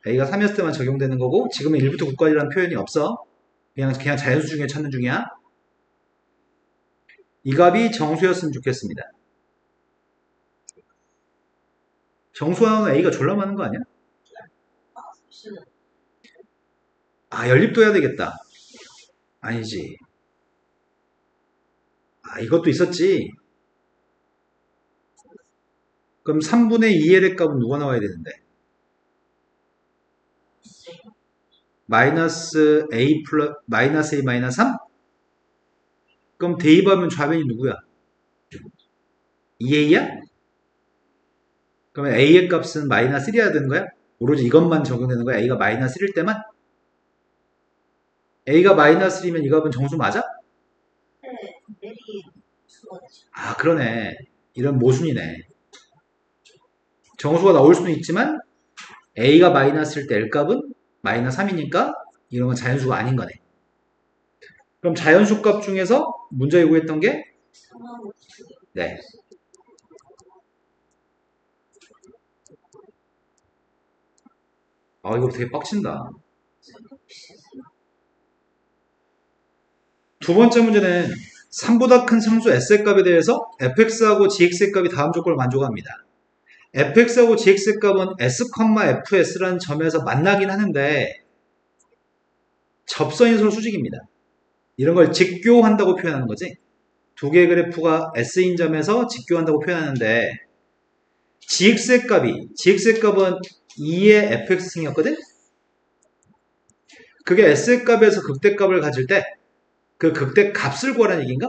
a가 3이었을 때만 적용되는 거고 지금은 1부터 9까지라는 표현이 없어. 그냥 자연수 중에 찾는 중이야. 이 값이 정수였으면 좋겠습니다. 정수하면 a가 졸라 많은 거 아니야? 아, 연립도 해야 되겠다. 아니지. 아, 이것도 있었지. 그럼 3분의 2L의 값은 누가 나와야 되는데? 마이너스 A 플러스, 마이너스 A 마이너스 3? 그럼 대입하면 좌변이 누구야? 2A야? 그러면 A의 값은 마이너스 1이어야 되는 거야? 오로지 이것만 적용되는 거야? A가 마이너스 1일 때만? A가 마이너스 1이면 이 값은 정수 맞아? 네, L이 수가 되죠. 아, 그러네. 이런 모순이네. 정수가 나올 수는 있지만 A가 마이너스일 때 L값은 마이너스 3이니까 이런 건 자연수가 아닌 거네. 그럼 자연수 값 중에서 문제 요구했던 게 3하고 2. 네. 아, 이거 되게 빡친다. 두 번째 문제는 3보다 큰 상수 S의 값에 대해서 fx하고 gx의 값이 다음 조건을 만족합니다. fx하고 gx의 값은 s, fs라는 점에서 만나긴 하는데 접선인수로 수직입니다. 이런 걸 직교한다고 표현하는 거지. 두 개의 그래프가 s인 점에서 직교한다고 표현하는데 gx의 값은 2의 fx승이었거든? 그게 s의 값에서 극대값을 가질 때 그 극대 값을 구하라는 얘기인가?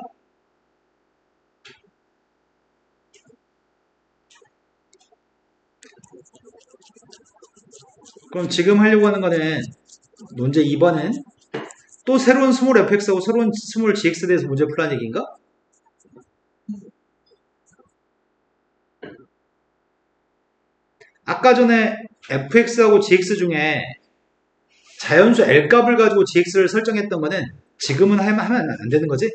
그럼 지금 하려고 하는 거는 문제 2번은 또 새로운 스몰 fx하고 새로운 스몰 gx에 대해서 문제 풀라는 얘기인가? 아까 전에 fx하고 gx 중에 자연수 L값을 가지고 gx를 설정했던 거는 지금은 하면 안 되는 거지?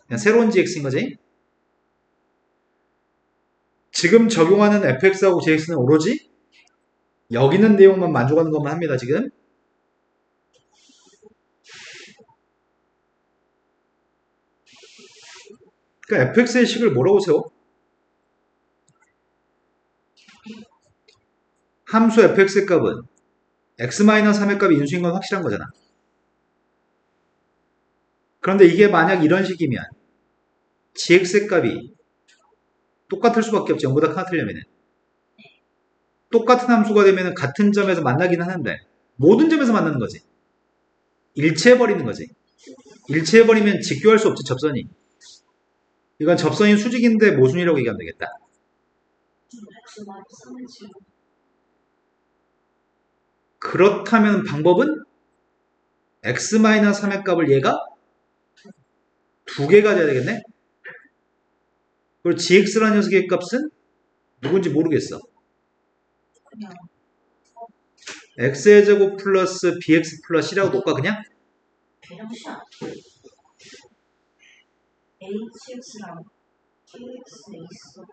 그냥 새로운 gx인 거지? 지금 적용하는 fx하고 gx는 오로지 여기 있는 내용만 만족하는 것만 합니다, 지금. 그러니까 fx의 식을 뭐라고 세워? 함수 fx의 값은 x-3의 값이 인수인 건 확실한 거잖아. 그런데 이게 만약 이런 식이면 gx의 값이 똑같을 수밖에 없지. 0보다 크나 틀려면은. 똑같은 함수가 되면 같은 점에서 만나긴 하는데 모든 점에서 만나는 거지. 일치해버리는 거지. 일치해버리면 직교할 수 없지, 접선이. 이건 접선이 수직인데 모순이라고 얘기하면 되겠다. X 마이너스 3은 지금 그렇다면 방법은 x-3의 값을 얘가 두 개 가져야 되겠네? 그리고 gx라는 녀석의 값은 누군지 모르겠어. 그냥 x의 제곱 플러스 bx 플러스 c라고 놓을까 그냥? 배정시야. HX랑 KX에 있어.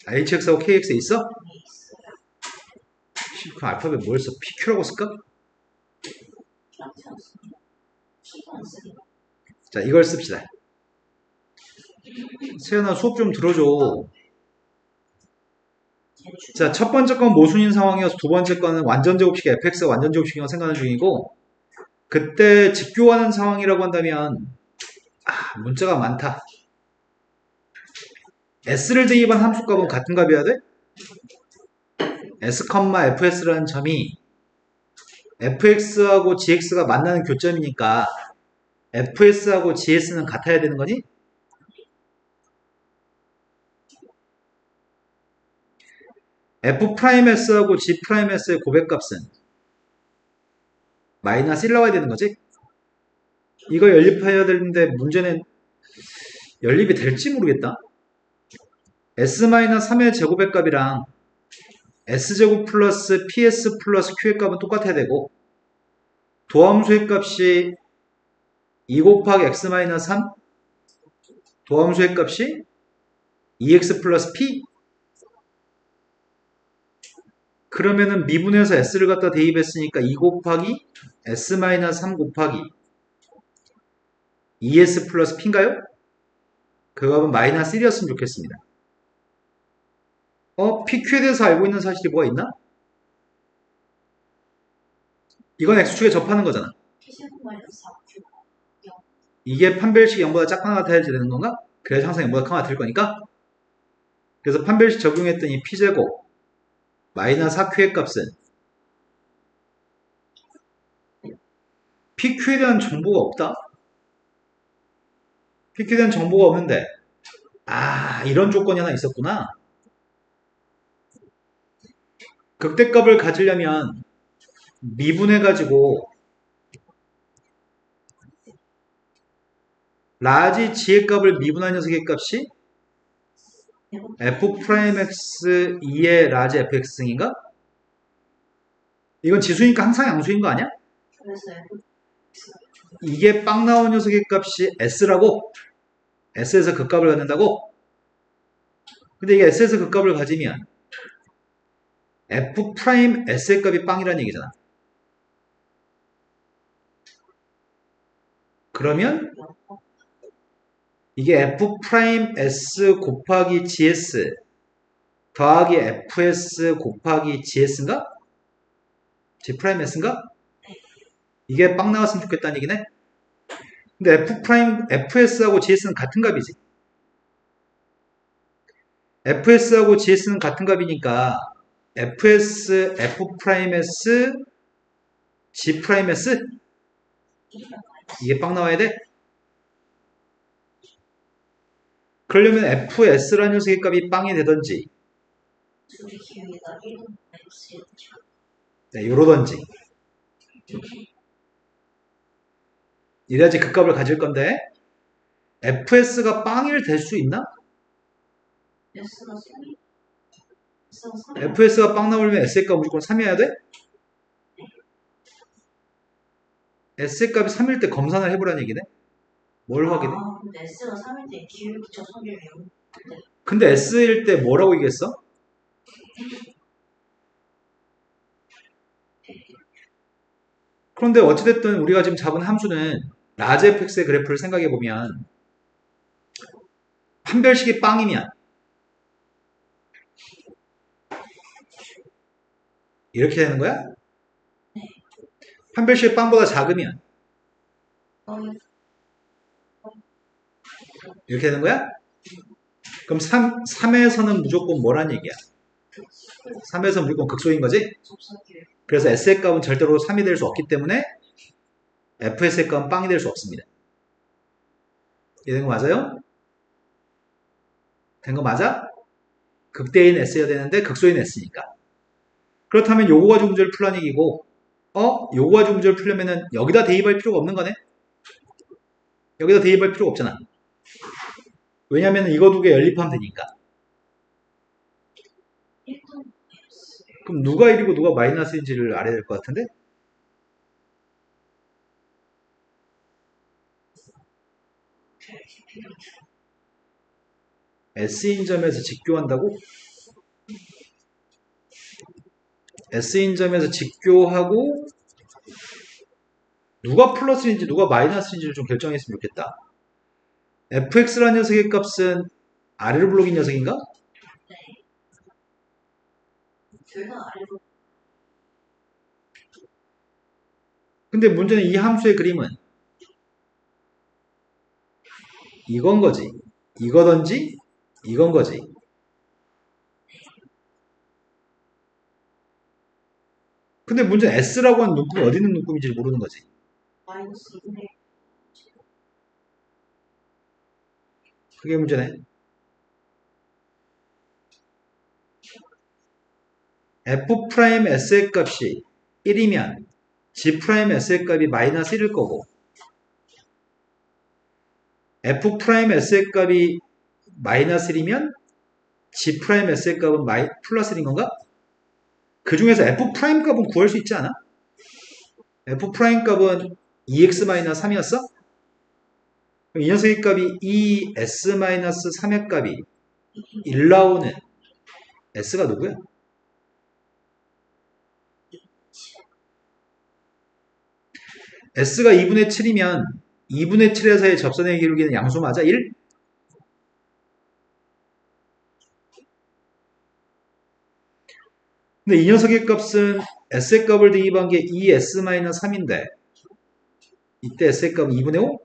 hx하고 kx에 있어? 있어. 그 알파벳 뭘 써? pq라고 쓸까? P가 안 쓰기가. 자, 이걸 씁시다. 세연아, 수업 좀 들어줘. 자, 첫 번째 건 모순인 상황이어서 두 번째 거는 완전 제곱식이 fx가 완전 제곱식이라고 생각하는 중이고, 그때 직교하는 상황이라고 한다면 문자가 많다. s를 대입한 함수값은 같은 값이어야 돼? S, fs라는 점이 fx하고 gx가 만나는 교점이니까 fs하고 gs는 같아야 되는 거니? f's하고 g's의 고백값은 마이너스 1 나와야 되는 거지? 이거 연립해야 되는데 문제는 연립이 될지 모르겠다. s-3의 제곱의 값이랑 s제곱 플러스 ps 플러스 q의 값은 똑같아야 되고 도함수의 값이 2 곱하기 x-3 도함수의 값이 2x 플러스 p 그러면은 미분해서 s를 갖다 대입했으니까 2 곱하기 s-3 곱하기 2s 플러스 p인가요? 그 값은 마이너스 1이었으면 좋겠습니다. PQ에 대해서 알고 있는 사실이 뭐가 있나? 이건 X축에 접하는 거잖아. P제곱 마이너스 4Q. 이게 판별식 0보다 작거나 같아야지 되는 건가? 그래서 항상 0보다 크거나 같을 거니까. 그래서 판별식 적용했더니 P제곱 마이너스 4Q의 값은 PQ에 대한 정보가 없다? PQ에 대한 정보가 없는데 이런 조건이 하나 있었구나. 극대값을 가지려면 미분해가지고 라지 g의 값을 미분한 녀석의 값이 f'x2의 라지 fx승인가? 이건 지수니까 항상 양수인 거 아니야? 그래서 F 이게 빵 나온 녀석의 값이 s라고? s에서 그 값을 갖는다고? 근데 이게 s에서 그 값을 가지면 f's의 값이 빵이라는 얘기잖아. 그러면 이게 f's 곱하기 gs 더하기 fs 곱하기 gs인가? g's인가? 이게 빵 나왔으면 좋겠다는 얘기네? 근데 fs하고 gs는 같은 값이지. fs하고 gs는 같은 값이니까 fs, f's, g's? 이게 빵 나와야 돼? 그러려면 fs라는 녀석의 값이 빵이 되던지 둘이 기울기가 1분 X 네, 요러던지 이래야지 그 값을 가질 건데 fs가 빵일 될 수 있나? S가 3이 S가 3이 fs가 빵 나오려면 s의 값 무조건 3이어야 돼? s의 값이 3일 때 검산을 해보라는 얘기네? 뭘 확인해? 근데 S가 3인데 기울기 저 성질이 0. 근데 s일 때 뭐라고 얘기했어? 그런데 어찌됐든 우리가 지금 잡은 함수는 라지 fx의 그래프를 생각해보면 판별식이 빵이면 이렇게 되는 거야? 판별식이 빵보다 작으면 이렇게 되는 거야? 그럼 3에서는 무조건 뭐란 얘기야? 3에서는 무조건 극소인 거지? 그래서 s의 값은 절대로 3이 될 수 없기 때문에 fs의 값은 빵이 될 수 없습니다. 이런 거 맞아요? 된 거 맞아? 극대인 s여야 되는데 극소인 s니까. 그렇다면 요거 가지고 문제를 풀라는 얘기고 요거 가지고 문제를 풀려면은 여기다 대입할 필요가 없는 거네? 여기다 대입할 필요가 없잖아. 왜냐면 이거 두 개 연립하면 되니까. 1분 그럼 누가 1이고 누가 마이너스인지를 알아야 될 것 같은데? S인 점에서 직교한다고? S인 점에서 직교하고 누가 플러스인지 누가 마이너스인지를 좀 결정했으면 좋겠다. fx라는 녀석의 값은 아래로 블록인 녀석인가? 둘 다 아래로 근데 문제는 이 함수의 그림은 이건 거지. 이거든지 이건 거지. 근데 문제는 S라고 하는 눈금이 어디 있는 눈금인지 모르는 거지. 마이너스 2분의 그게 문제네. F'S의 값이 1이면 G'S의 값이 마이너스 1일 거고 F'S의 값이 마이너스 1이면 G'S의 값은 플러스 1인 건가? 그 중에서 F' 값은 구할 수 있지 않아? F' 값은 2x-3이었어? 그럼 이 녀석의 값이 2s-3의 값이 1 나오는 s가 누구야? s가 2분의 7이면 2분의 7에서의 접선의 기울기는 양수 맞아? 1? 근데 이 녀석의 값은 s의 값을 대입한 게 2s-3인데 이때 s의 값은 2분의 5?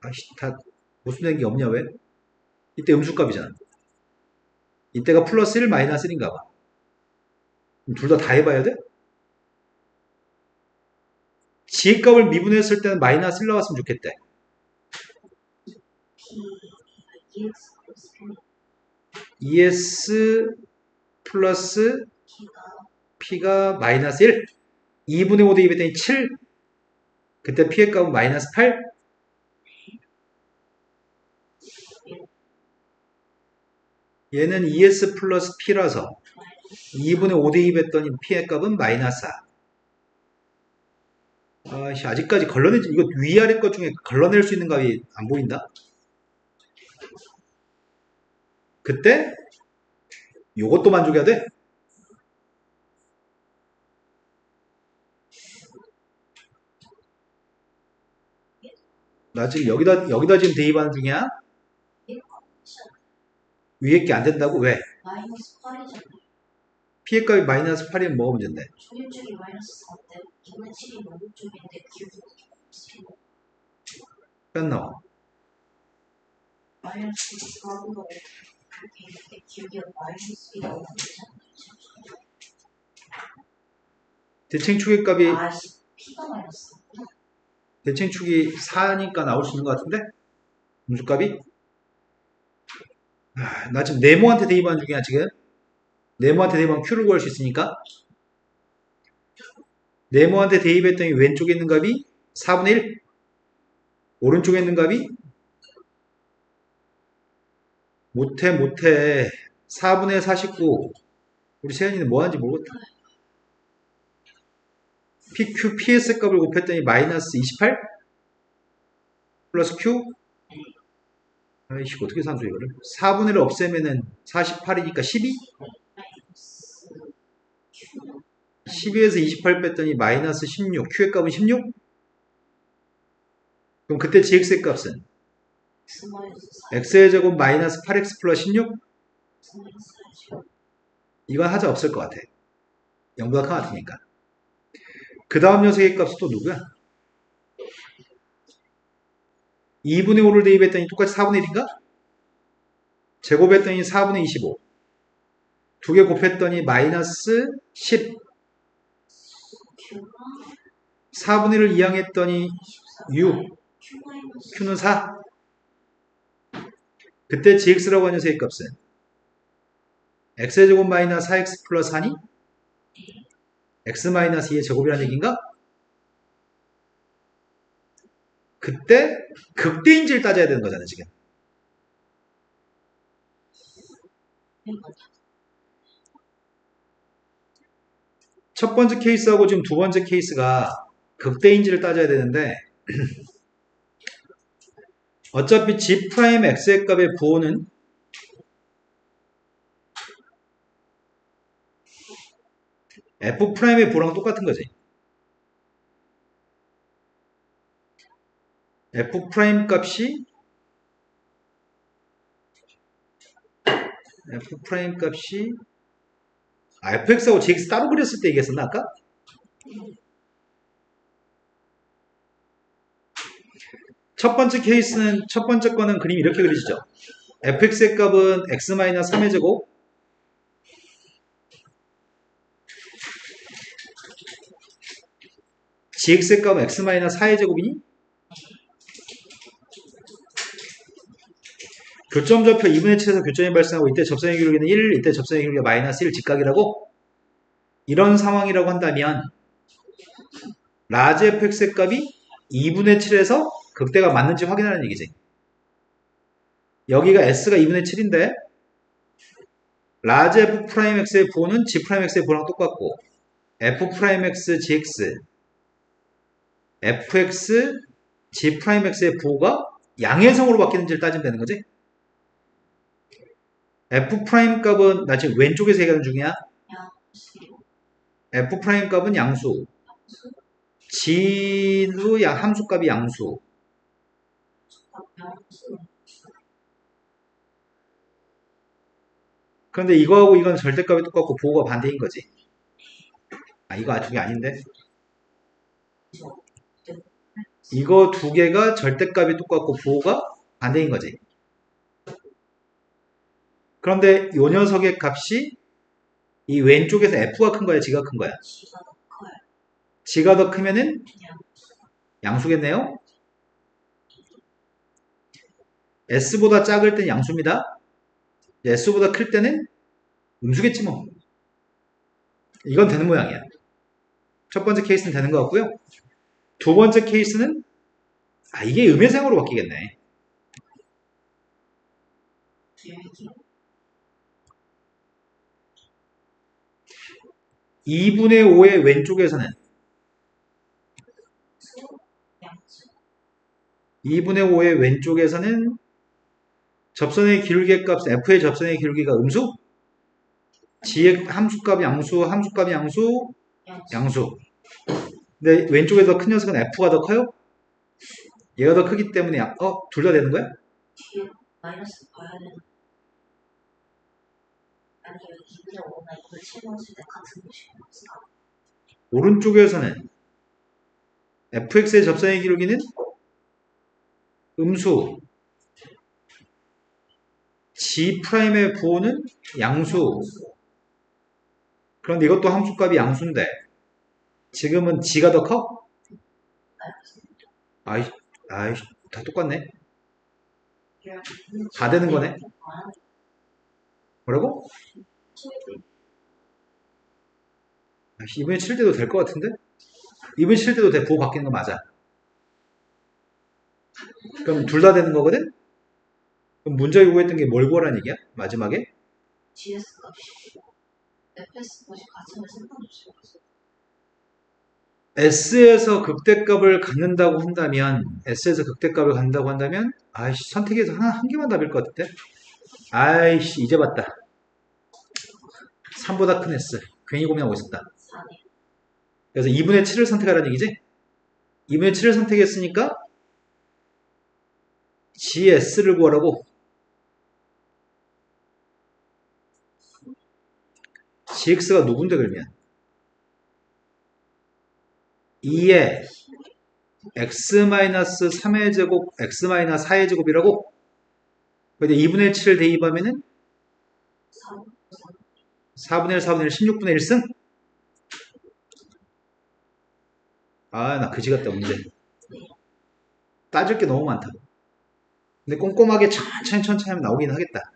아씨, 다 모순된 게 없냐 왜? 이때 음수값이잖아. 이때가 플러스 1 마이너스 1인가 봐. 둘 다 해봐야 돼? G의 값을 미분했을 때는 마이너스 1 나왔으면 좋겠대. P EX 플러스 ES 플러스 P가 P가 마이너스 1. 2분의 5 대입했더니 7. 그때 P의 값은 마이너스 8. 얘는 ES 플러스 P라서 2분의 5 대입했더니 P의 값은 마이너스 4. 아씨, 아직까지 걸러내지, 이거 위아래 것 중에 걸러낼 수 있는 값이 안 보인다? 그때 요것도 만족해야 돼? 나 지금 여기다 지금 대입하는 중이야? 위에 게 안 된다고? 왜? 마이너스 8이잖아요. P의 값이 마이너스 8이면 뭐가 문제인데? 소유축이 마이너스 4인데 2분의 7이 오른쪽인데 기울기가 뺀 나와. 마이너스 4분의 5 이렇게 있는데 기울기가 마이너스 1이라고 대칭축의 값이 아씨 P가 마이너스 대칭축이 4니까 나올 수 있는 것 같은데? 음수값이? 나 지금 네모한테 대입하는 중이야 지금. 네모한테 대입하면 Q를 구할 수 있으니까 네모한테 대입했더니 왼쪽에 있는 값이 4분의 1. 오른쪽에 있는 값이 못해 4분의 49. 우리 세연이는 뭐하는지 모르겠다. PQ, PS 값을 곱했더니 마이너스 28? 플러스 Q? 아이씨, 어떻게 산수 이거를? 4분의 1을 없애면은 48이니까 12? 12에서 28 뺐더니 마이너스 16. Q의 값은 16? 그럼 그때 GX의 값은? X 마이너스 4 X의 제곱 마이너스 8X 플러스 16? X 마이너스 4 이건 하자 없을 것 같아. 0보다 큰 것 같으니까. 그 다음 녀석의 값은 또 누구야? 2분의 5를 대입했더니 똑같이 4분의 1인가? 제곱했더니 4분의 25. 두 개 곱했더니 마이너스 10. Q가 4분의 1을 이항했더니 6. Q 마이너스 Q는 4. 그때 GX라고 하는 녀석의 값은 X의 제곱 마이너스 4X 플러스 4니? X 마이너스 2의 제곱이라는 얘기인가? 그때 극대인지를 따져야 되는 거잖아 지금. 첫 번째 케이스하고 지금 두 번째 케이스가 극대인지를 따져야 되는데 어차피 G'X의 값의 부호는 F'의 부호랑 똑같은 거지. F' 값이 fx하고 gx 따로 그렸을 때 얘기했었나 아까? 첫 번째 케이스는 첫 번째 거는 그림이 이렇게 그려지죠. fx의 값은 x-3의 제곱 gx의 값은 x-4의 제곱이니? 교점좌표 2분의 7에서 교점이 발생하고 이때 접선의 기울기는 1, 이때 접선의 기울기가 마이너스 1 직각이라고? 이런 상황이라고 한다면 라지 fx의 값이 2분의 7에서 극대가 맞는지 확인하는 얘기지. 여기가 s가 2분의 7인데 라지 f'x의 부호는 g'x의 부호랑 똑같고 f'x gx fx g'x의 부호가 양해성으로 바뀌는지를 따지면 되는 거지. f' 값은 나 지금 왼쪽에서 얘기하는 중이야. f' 값은 양수, g도 함수 값이 양수. 그런데 이거하고 이건 절대값이 똑같고 부호가 반대인 거지. 아, 이거 두 개 아닌데? 이거 두 개가 절대값이 똑같고 부호가 반대인 거지. 그런데 요 녀석의 값이 이 왼쪽에서 f가 큰 거야, g가 큰 거야? g가 더 크면은 양수겠네요? s보다 작을 땐 양수입니다. s보다 클 때는 음수겠지 뭐. 이건 되는 모양이야. 첫 번째 케이스는 되는 것 같고요. 두 번째 케이스는 이게 음해상으로 바뀌겠네. 이 2분의 5의 왼쪽에서는 2분의 5의 왼쪽에서는 접선의 기울기의 값, f의 접선의 기울기가 음수? g의 함수값이 양수, 함수값이 양수, 양수. 근데 왼쪽에 더 큰 녀석은 f가 더 커요? 얘가 더 크기 때문에 둘 다 되는 거야? 마이너스 봐야 되는 아니 2분의 5나 이걸 7 넣었을 때 같은 것이 없어. 오른쪽에서는 fx의 접선의 기울기는 음수, g'의 부호는 양수. 그런데 이것도 함수값이 양수인데 지금은 g가 더 커? 아이, 다 똑같네. 다 되는 거네. 뭐라고? 2분의 7대도 될 것 같은데? 2분의 7대도 돼. 부호 바뀌는 거 맞아. 그럼 둘 다 되는 거거든? 그럼 문제 요구했던 게 뭘 구하라는 얘기야? 마지막에? GS 값이 FS 값이 같은 걸 생각해주세요. S에서 극대값을 갖는다고 한다면 선택해서 한 개만 답일 것 같은데? 이제 봤다. 3보다 큰 S. 괜히 고민하고 있었다. 4네. 그래서 2분의 7을 선택하라는 얘기지? 2분의 7을 선택했으니까 GS를 구하라고. GX가 누군데 그러면? 2에 x-3의 제곱, x-4의 제곱이라고? 근데 2분의 7을 대입하면은 4분의 1, 4분의 1, 16분의 1승? 나 그지 같다, 문제. 따질 게 너무 많다고. 근데 꼼꼼하게 천천히 하면 나오긴 하겠다.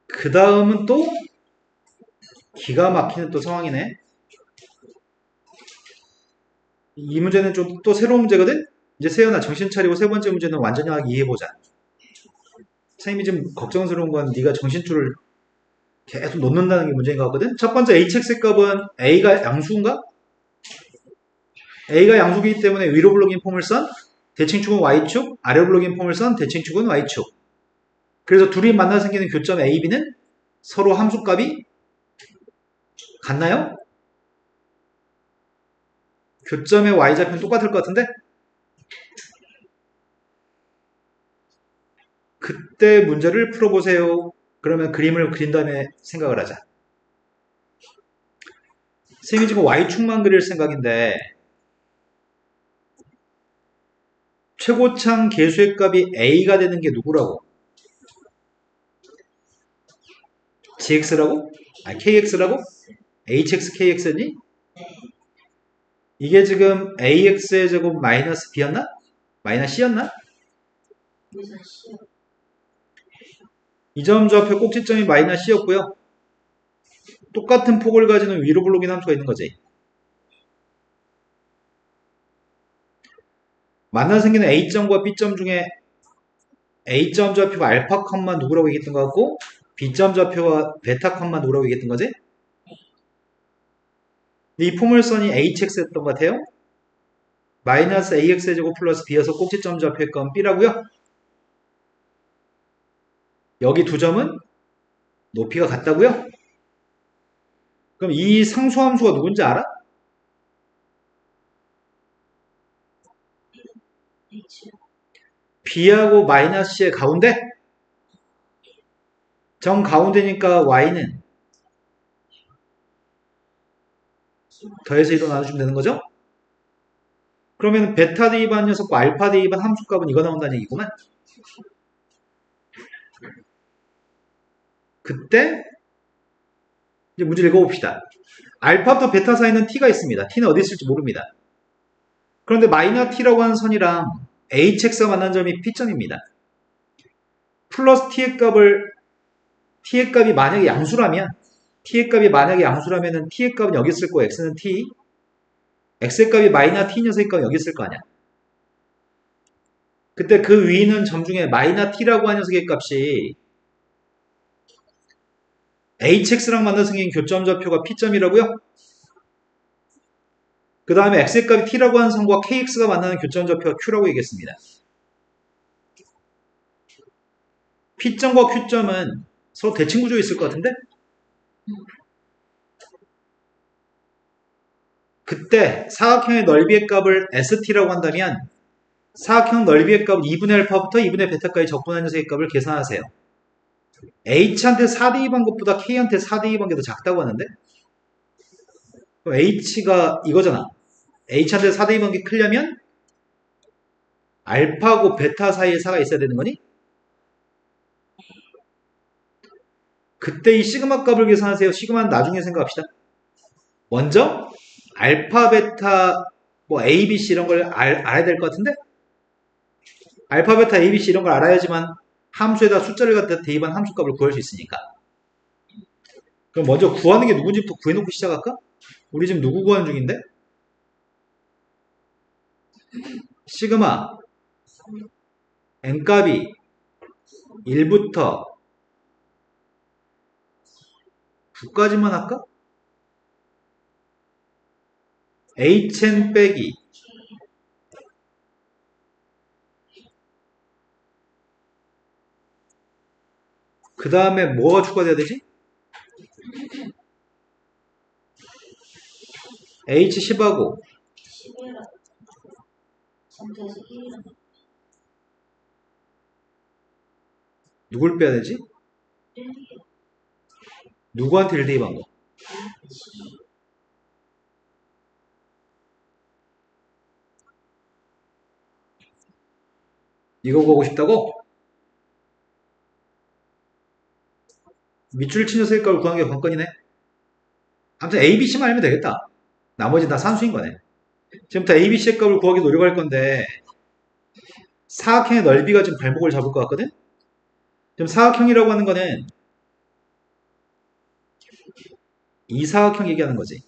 그 다음은 또 기가 막히는 또 상황이네. 이 문제는 좀 또 새로운 문제거든? 이제 세연아 정신 차리고 세 번째 문제는 완전하게 이해해보자. 선생님이 지금 걱정스러운 건 네가 정신줄을 계속 놓는다는 게 문제인 것 같거든? 첫 번째 hx의 값은 a가 양수인가? a가 양수이기 때문에 위로 블록인 폼을 선 대칭축은 y축, 아래로 블록인 폼을 선 대칭축은 y축. 그래서 둘이 만나 생기는 교점 a, b는 서로 함수값이 같나요? 교점의 y좌표는 똑같을 것 같은데? 그때 문제를 풀어보세요. 그러면 그림을 그린 다음에 생각을 하자. 선생님이 지금 y축만 그릴 생각인데 최고창 계수의 값이 a가 되는 게 누구라고? gx라고? kx라고? hx, kx니? 이게 지금 AX의 제곱 마이너스 B였나? 마이너스 C였나? 여기서 C 이 점 좌표 꼭지점이 마이너스 C였고요. 똑같은 폭을 가지는 위로 블록인 함수가 있는 거지. 만나 생기는 A점과 B점 중에 A점 좌표가 알파 컴마 누구라고 얘기했던 것 같고 B점 좌표가 베타 컴마 누구라고 얘기했던 거지? 이 포물선이 HX였던 것 같아요. 마이너스 AX의 제곱 플러스 B여서 꼭지점 좌표의 건 B라고요. 여기 두 점은 높이가 같다고요. 그럼 이 상수함수가 누군지 알아? H B하고 마이너스 C의 가운데? 정 가운데니까 Y는 더해서 1로 나눠주면 되는 거죠? 그러면 베타 대입한 녀석과 알파 대입한 함수값은 이거 나온다는 얘기구만. 그때 이제 문제 읽어봅시다. 알파부터 베타 사이는 t가 있습니다. t는 어디 있을지 모릅니다. 그런데 마이너스 t라고 하는 선이랑 hx가 만난 점이 p점입니다. 플러스 t의 값이 만약에 양수라면 t의 여기 있을 거고 x는 t, x의 값이 마이너스 t 녀석의 값이 여기 있을 거 아니야. 그때 그 위에 있는 점 중에 마이너스 t라고 하는 녀석의 값이 hx랑 만나서 생긴 교점 좌표가 p점이라고요? 그 다음에 x의 값이 t라고 하는 선과 kx가 만나는 교점 좌표가 q라고 얘기했습니다. p점과 q점은 서로 대칭 구조에 있을 것 같은데? 그때 사각형의 넓이의 값을 st라고 한다면 사각형 넓이의 값 2분의 알파부터 2분의 베타까지 적분한 녀석의 값을 계산하세요. h한테 4대입한 것보다 k한테 4대입한 게 더 작다고 하는데? 그럼 h가 이거잖아. h한테 4대입한 게 크려면 알파하고 베타 사이에 4가 있어야 되는 거니? 그때 이 시그마 값을 계산하세요. 시그마는 나중에 생각합시다. 먼저 알파, 베타, 뭐 A, B, C 이런 걸 알아야 될 것 같은데? 알파, 베타, A, B, C 이런 걸 알아야지만 함수에다 숫자를 갖다 대입한 함수값을 구할 수 있으니까. 그럼 먼저 구하는 게 누군지부터 구해놓고 시작할까? 우리 지금 누구 구하는 중인데? 시그마 n값이 1부터 9까지만 할까? hn 빼기 그 다음에 뭐가 추가돼야 되지? h10하고 11이라고 선택해서 1이라고 누굴 빼야 되지? 1이요. 누구한테 1 대입한 거? 이거 구하고 싶다고? 밑줄 친 녀석의 값을 구하는 게 관건이네. 아무튼 A, B, C만 알면 되겠다. 나머지 다 산수인 거네. 지금부터 A, B, C의 값을 구하기 노력할 건데 사각형의 넓이가 지금 발목을 잡을 것 같거든? 지금 사각형이라고 하는 거는 이 사각형 얘기하는 거지.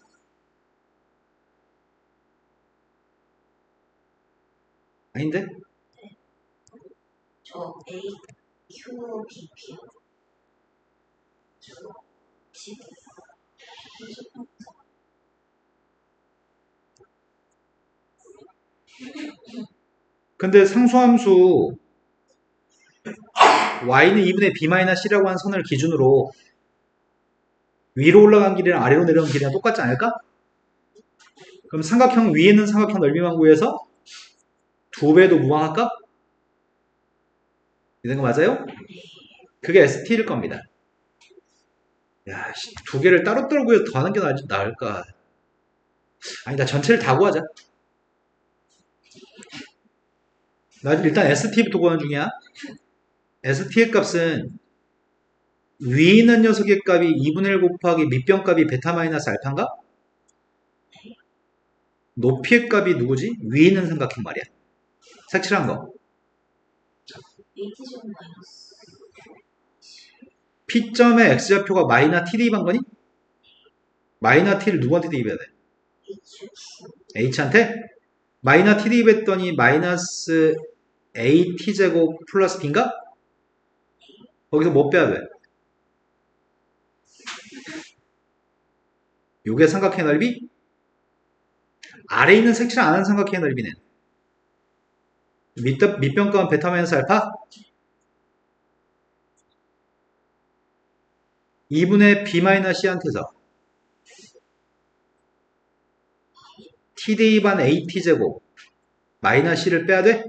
아닌데? 저 A, Q, B, P 저 집 근데 상수함수 y는 2분의 b-c라고 하는 선을 기준으로 위로 올라간 길이랑 아래로 내려간 길이랑 똑같지 않을까? 그럼 삼각형 위에 있는 삼각형 넓이만 구해서 2배도 무방할까? 이 생각 맞아요? 그게 ST일 겁니다. 야, 두 개를 따로따로 구해서 더하는 게 나을까? 아니다, 전체를 다 구하자. 나 일단 ST부터 구하는 중이야. ST의 값은 위에 있는 녀석의 값이 2분의 1 곱하기 밑변 값이 베타 마이너스 알파인가? 높이의 값이 누구지? 위에 있는 삼각형 말이야. 색칠한 거. AT 제곱 마이너스 P점의 x좌표가 마이너 t 대입한 거니? 마이너 t를 누구한테 대입해야 돼? H h한테? 마이너 t 대입했더니 마이너스 at제곱 플러스 b인가? 거기서 뭐 빼야 돼? 요게 삼각형의 넓이? 아래에 있는 색칠 안 하는 삼각형의 넓이는 밑변가는 베타 마이너스 알파? 2분의 b 마이너스 c한테서 t 대입한 at제곱 마이너스 c를 빼야 돼?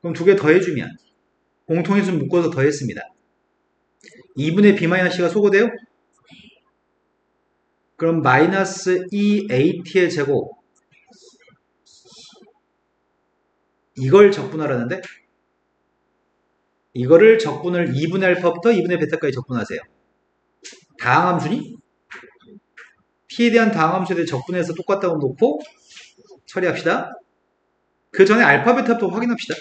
그럼 두 개 더해주면 공통인수 묶어서 더했습니다. 2분의 b 마이너스 c가 소거돼요? 그럼 마이너스 2at의 제곱 이걸 적분하라는데 이거를 적분을 2분의 알파부터 2분의 베타까지 적분하세요. 다항함수니? t에 대한 다항함수에 대해 적분해서 똑같다고 놓고 처리합시다. 그 전에 알파 베타부터 확인합시다.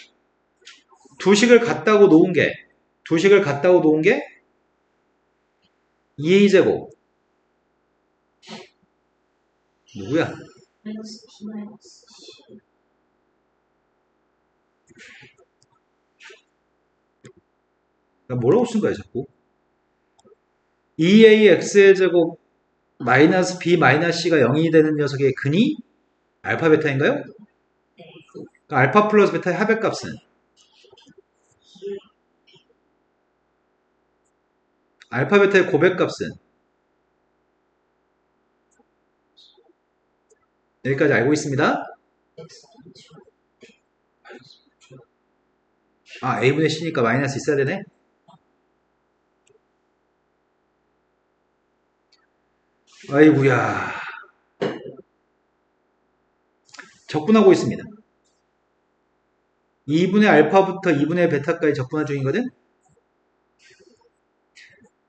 두식을 같다고 놓은 게 2a제곱 누구야? 마이너스 B 마이너스 C 나 뭐라고 쓴 거야 자꾸? 2ax의 제곱 마이너스 b 마이너스 c가 0이 되는 녀석의 근이 알파 베타인가요? 그러니까 알파 플러스 베타의 합의값은 알파 베타의 고백값은 여기까지 알고 있습니다. 아 a분의 c니까 마이너스 있어야 되네. 아이구야 적분하고 있습니다. 2분의 알파부터 2분의 베타까지 적분한 중이거든.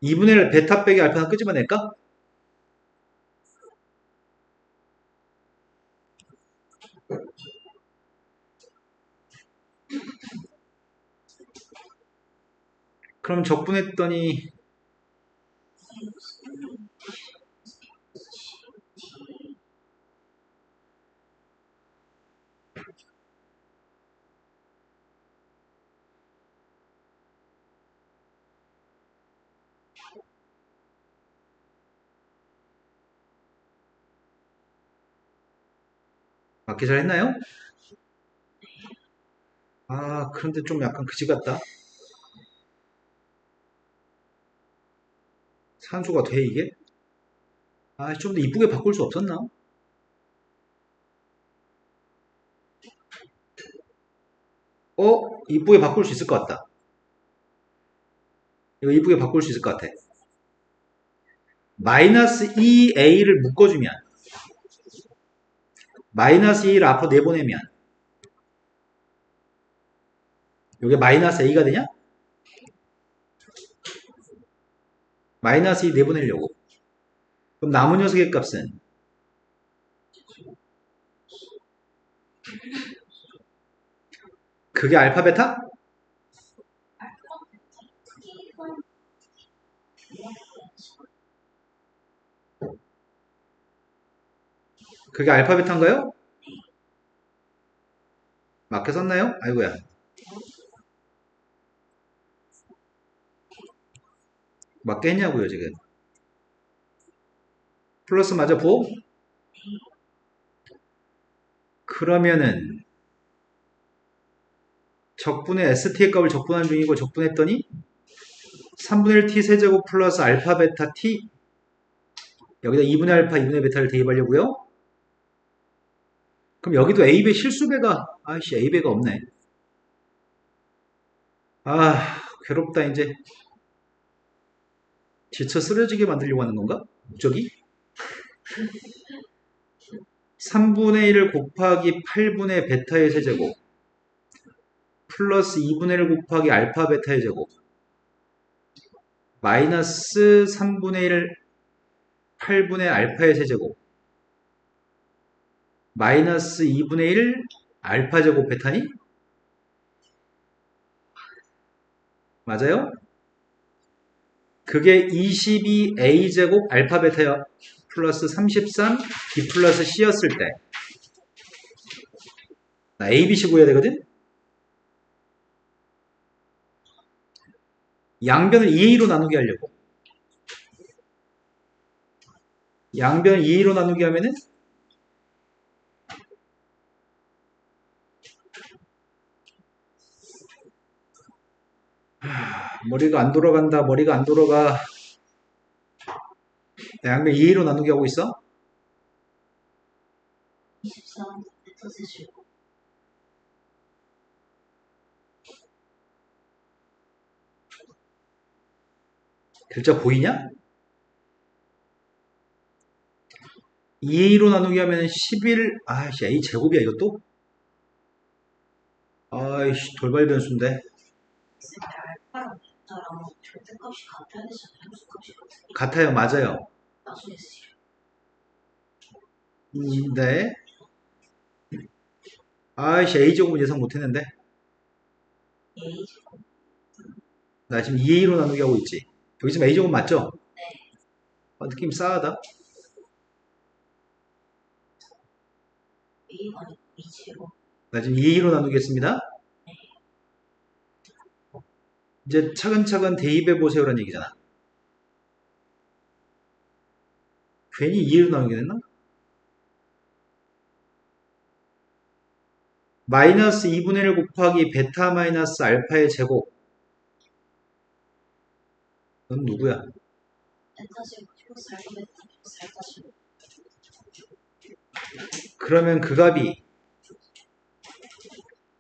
2분의 베타 빼기 알파는 끄집어낼까? 그럼 적분했더니 맞게 잘 했나요? 아 그런데 좀 약간 그지 같다. 산수가 돼 이게? 아 좀 더 이쁘게 바꿀 수 없었나? 이쁘게 바꿀 수 있을 것 같다. 이거 이쁘게 바꿀 수 있을 것 같아. 마이너스 2a를 묶어주면 마이너스 2를 앞으로 내보내면 이게 마이너스 a가 되냐? 마이너스 2 내보내려고. 그럼 남은 녀석의 값은 그게 알파 베타? 그게 알파 베타인가요? 맞게 썼나요? 아이고야. 맞게 했냐고요 지금. 플러스 맞아 부호? 그러면은 적분의 st의 값을 적분한 중이고 적분했더니 3분의 1 t 세제곱 플러스 알파 베타 t 여기다 2분의 알파 2분의 베타를 대입하려고요. 그럼 여기도 a배 실수배가 아이씨 a배가 없네. 아 괴롭다 이제. 지쳐 쓰러지게 만들려고 하는 건가? 목적이? 3분의 1을 곱하기 8분의 베타의 세제곱 플러스 2분의 1 곱하기 알파 베타의 제곱 마이너스 3분의 1 8분의 알파의 세제곱 마이너스 2분의 1 알파 제곱 베타니? 맞아요? 그게 22a 제곱 알파 베타 플러스 33 b 플러스 c였을 때 나 a, b, c 구해야 되거든? 양변을 2a로 나누게 하려고. 양변을 2a로 나누게 하면은 머리가 안 돌아간다. 머리가 안 돌아가. 양변 2a로 나누게 하고 있어? 23 베타 세제곱 글자 보이냐? 2a로 나누게 하면 11, 아이씨, a 제곱이야, 이것도? 아이씨, 돌발 변수인데. 알파랑 베타랑 절대값이 같아야 되잖아요. 함수값이 같으니까 같아요, 맞아요. 나중에 쓰시죠. 네. 아이씨, a 제곱은 예상 못했는데. A 제곱 나 지금 2a로 나누게 하고 있지. 여기 지금 a 제곱 맞죠? 네. 느낌 싸하다. A가 아니고 B 제곱 나 지금 2a로 나누겠습니다. 이제 차근차근 대입해 보세요라는 얘기잖아. 괜히 2로 나누게 됐나? 마이너스 2분의 1 곱하기 베타 마이너스 알파의 제곱. 넌 누구야? 베타 제곱 플러스 알파 베타 플러스 알파 제곱 그러면 그 값이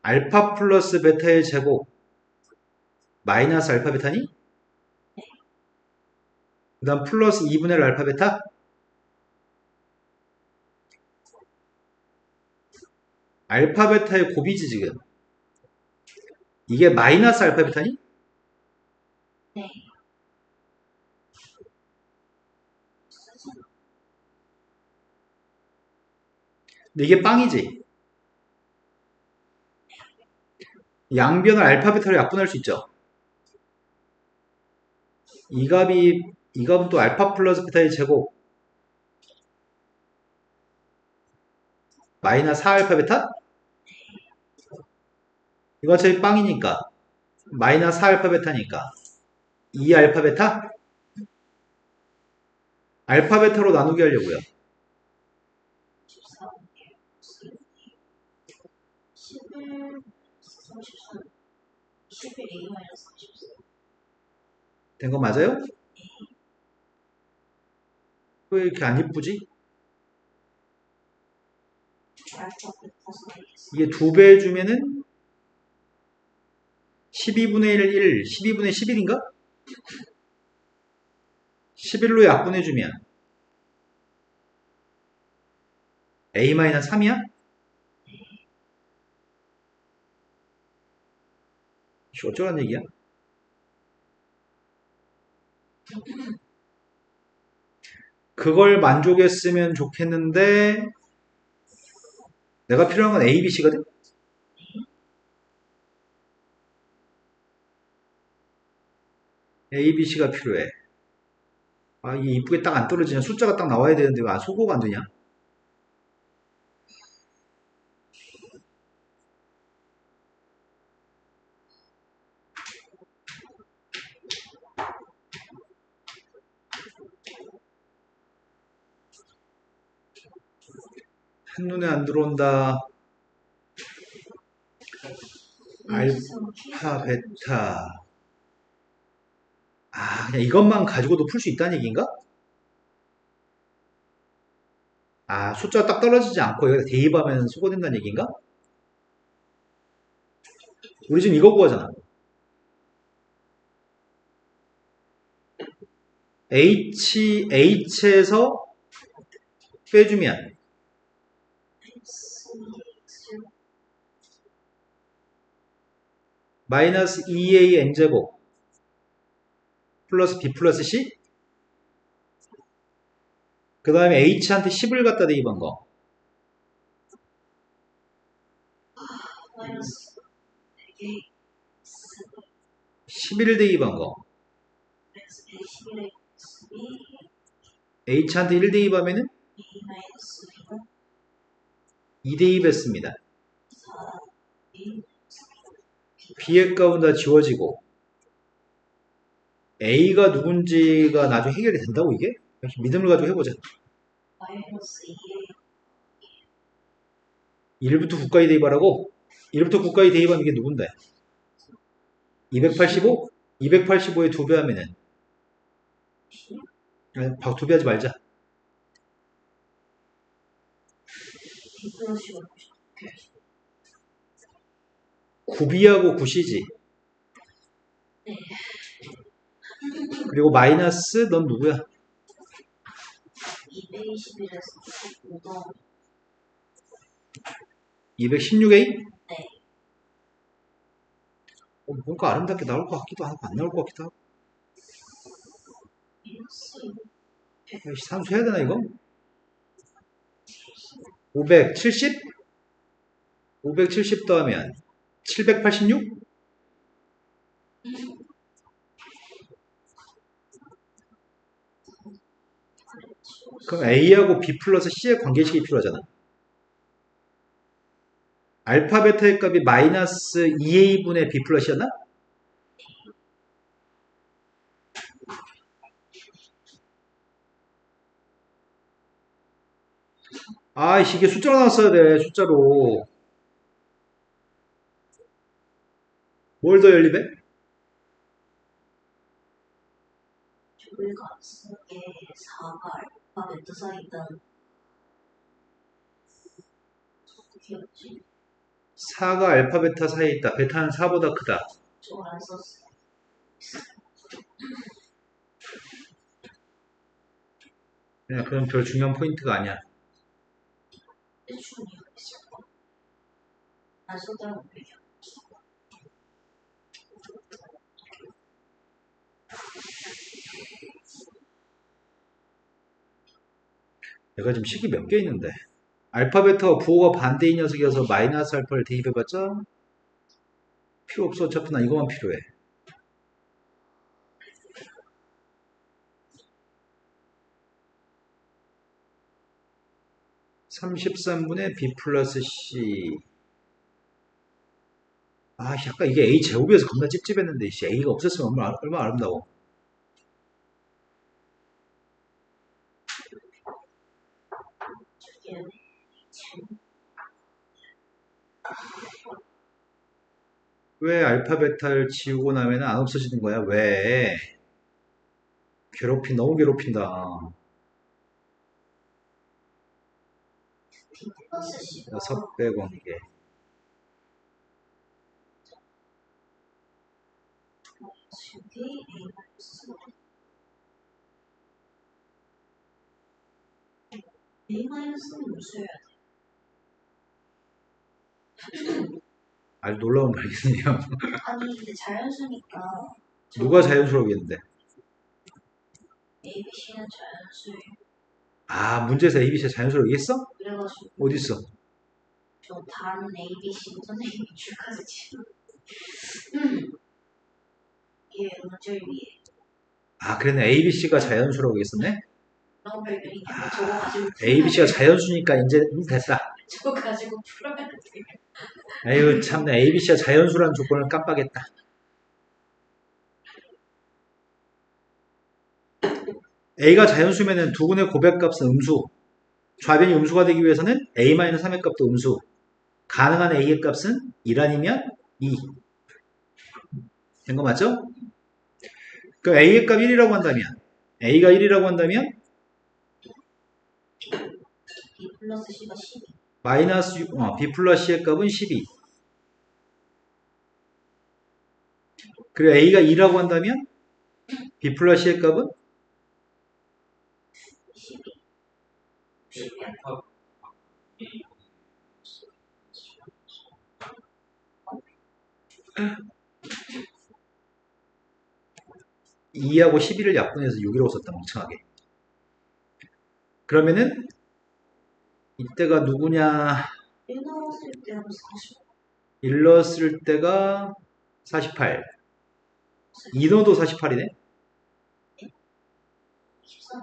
알파 플러스 베타의 제곱 마이너스 알파 베타니? 그 다음 플러스 2분의 1 알파 베타? 알파 베타의 곱이지 지금. 이게 마이너스 알파 베타니? 네. 근데 이게 빵이지. 양변을 알파 베타로 약분할 수 있죠. 이 값은 또 알파 플러스 베타의 제곱 마이너스 4알파 베타? 이거 어차피 빵이니까 마이너스 4알파 베타니까 2알파 베타? 알파 베타로 나누게 하려고요. 14 11 33 11 A 마이너스 34 된 거 맞아요? 왜 이렇게 안 이쁘지? 알파 베타 사이에서 이게 2배 주면은 12분의 1, 1, 12분의 11인가? 11로 약분해주면 A-3이야? 어쩌란 얘기야? 그걸 만족했으면 좋겠는데 내가 필요한 건 A, B, C거든? A, B, C가 필요해. 아, 이게 이쁘게 딱 안 떨어지냐? 숫자가 딱 나와야 되는데 왜 소거가 안 되냐? 한눈에 안 들어온다. 알파, 베타. 아, 그냥 이것만 가지고도 풀 수 있다는 얘기인가? 아, 숫자가 딱 떨어지지 않고 여기다 대입하면 소거된다는 얘기인가? 우리 지금 이거 구하잖아. H에서 빼주면 마이너스 2a n제곱 플러스 b 플러스 c 그 다음에 h한테 10을 갖다 대입한 거 마이너스 100에 11 대입한 거. x 111에 2 h한테 1 대입하면은 a 마이너스 b가 2 대입했습니다. 4 a b의 값은 다 지워지고 a가 누군지가 나중에 해결이 된다고 이게? 믿음을 가지고 해보자. 마이너스 2에 1부터 9까지 대입하라고? 1부터 9까지 대입하면 이게 누군데? 285? 285에 2배 하면은 아니, 2배 하지 말자. b 플러스 1 9b하고 9c지. 네. 그리고 마이너스 넌 누구야? 221에서 5 더하기 216a? 네. 뭔가 아름답게 나올 것 같기도 하고 안 나올 것 같기도 하고. 마이너스 산수 해야 되나 이거? 570? 570 더하면 786? 그럼 A하고 B 플러스 C의 관계식이 필요하잖아. 알파 베타의 값이 마이너스 2A분의 B 플러스였나? 아이씨, 이게 숫자로 나왔어야 돼, 숫자로. 뭘 더 연립해? 우리가 쓰게 4가 알파 베타 사이다 어떻게 했지? 4가 알파 베타 사이에 있다. 베타는 4보다 크다. 저걸 안 썼어. 그냥 그건 별 중요한 포인트가 아니야. 대충 이유가 있을 거야. 안 썼다고 얘기야. 내가 지금 식이 몇 개 있는데. 알파 베타와 부호가 반대인 녀석이어서 마이너스 알파를 대입해봤자 필요 없어. 어차피 난 이거만 필요해. 33분의 B 플러스 C. 아, 약간 이게 A 제곱이어서 겁나 찝찝했는데, A가 없었으면 얼마나 아름다워. 저게 왜 알파 베타를 지우고 나면 안 없어지는 거야? 왜? 너무 괴롭힌다. B 플러스 C가 6배 관계. 저게 A 마이너스 A 마이너스는 무수해야 돼. 아주 놀라운 말이네요. 아니 근데 자연수니까 누가 자연수라겠는데? A, B, C는 자연수예요. 아, 문제에서 ABC가 자연수라고 얘기했어? 그래가지고 어딨어? 저 다른 A, B, C 선생님이 줄까지 지금 예, 문제 위에 아, 그랬네. ABC가 자연수라고 얘기했었네? 너무 별별이니까 저거 가지고 ABC가 자연수니까 이제 됐다. 저거 가지고 풀어야 돼. 아유, 참나. ABC가 자연수라는 조건을 깜빡했다. A가 자연수면은 두근의 고백값은 음수. 좌변이 음수가 되기 위해서는 A-3의 값도 음수. 가능한 A의 값은 1 아니면 2. 된 거 맞죠? 그 A의 값 1이라고 한다면, A가 1이라고 한다면, B 플러스 C가 12. B 플러스 C의 값은 12. 그리고 A가 2라고 한다면, B 플러스 C의 값은 12. 12. 2하고 12를 약분해서 6이라고 썼다, 멍청하게. 그러면은, 이때가 누구냐? 1 나왔을 때는 40. 일렀을 때가 48. 인어도 48이네. 13.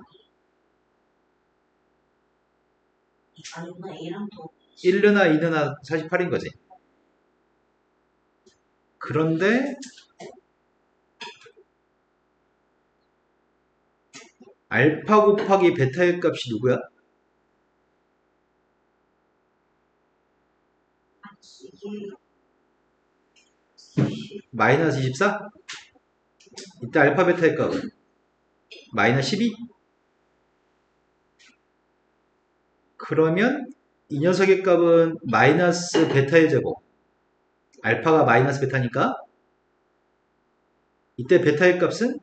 아니구나. 얘랑 또 1느나 2느나 48인 거지. 그런데 알파 곱하기 베타의 값이 누구야? 이게 마이너스 24? 이때 알파 베타의 값은 마이너스 12? 그러면 이 녀석의 값은 마이너스 베타의 제곱. 알파가 마이너스 베타니까 이때 베타의 값은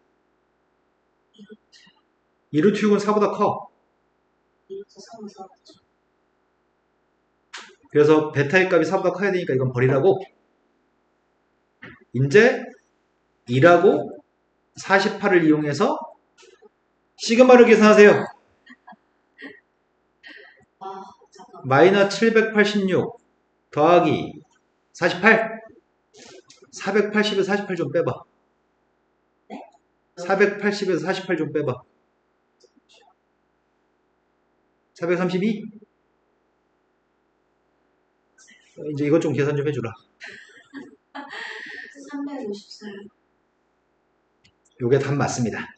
2루트 6은 4보다 커. 이렇게 서면서 그래서 베타의 값이 4보다 커야 되니까 이건 버리라고. 이제 2라고 48을 이용해서 시그마를 계산하세요. 잠깐. 마이너스 786 더하기 48. 480에서 48 좀 빼봐. 네? 480에서 48 좀 빼봐. 432? 이제 이것 좀 계산 좀 해주라. 354. 요게 답 맞습니다.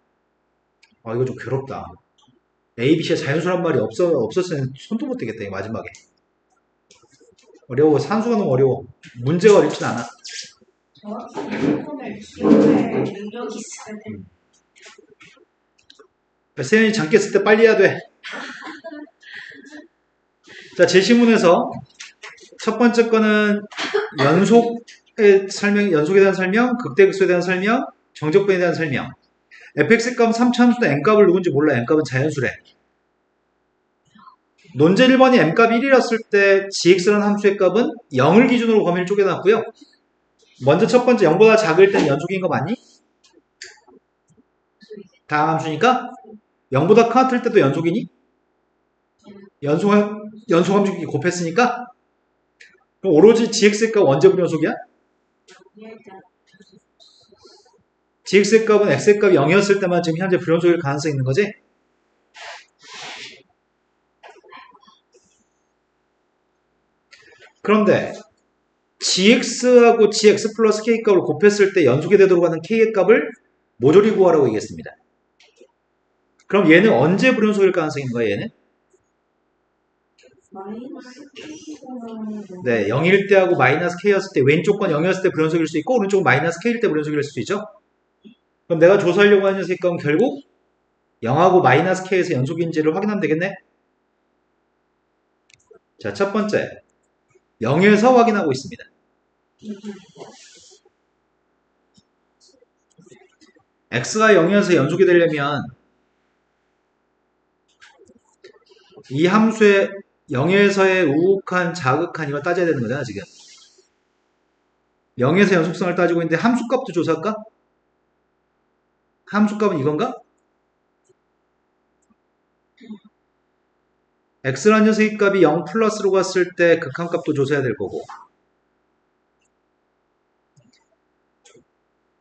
이거 좀 괴롭다. ABC에 자연수란 말이 없었으면 손도 못 대겠다, 이 마지막에. 어려워. 산수가 너무 어려워. 문제가 어렵진 않아. 정확히 이론을 기억할 능력이 있어야 돼. 세연이 잠깼 쓸 때 빨리 해야 돼. 자, 제시문에서 첫 번째 거는 연속에 대한 설명, 극대극소에 대한 설명, 정적분에 대한 설명. fx의 값은 3차함수도 n값을 누군지 몰라. n값은 자연수래. 논제 1번이 m값 1이었을 때 gx라는 함수의 값은 0을 기준으로 범위를 쪼개놨고요. 먼저 첫 번째 0보다 작을 땐 연속인 거 맞니? 다음 함수니까 0보다 같을 때도 연속이니? 연속함수끼리 곱했으니까 그럼 오로지 gx의 값 언제 불연속이야? gx의 값은 x의 값이 0이었을 때만 지금 현재 불연속일 가능성이 있는 거지? 그런데 gx하고 gx 플러스 k 값을 곱했을 때 연속이 되도록 하는 k의 값을 모조리 구하라고 얘기했습니다. 그럼 얘는 언제 불연속일 가능성이 있는 거야, 얘는? 마이너스 K가 네, 0일 때하고 마이너스 k였을 때 왼쪽 건 0이었을 때 불연속일 수 있고 오른쪽은 마이너스 k일 때 불연속일 수 있죠? 그럼 내가 조사하려고 하는 녀석의 값은 결국 0하고 마이너스 k에서 연속인지를 확인하면 되겠네? 자, 첫 번째 0에서 확인하고 있습니다. x가 0에서 연속이 되려면 이 함수의 0에서의 우욱한, 자극한 이걸 따져야 되는 거잖아, 지금. 0에서 연속성을 따지고 있는데 함수값도 조사할까? 함수값은 이건가? x라는 녀석의 값이 0 플러스로 갔을 때 극한값도 조사해야 될 거고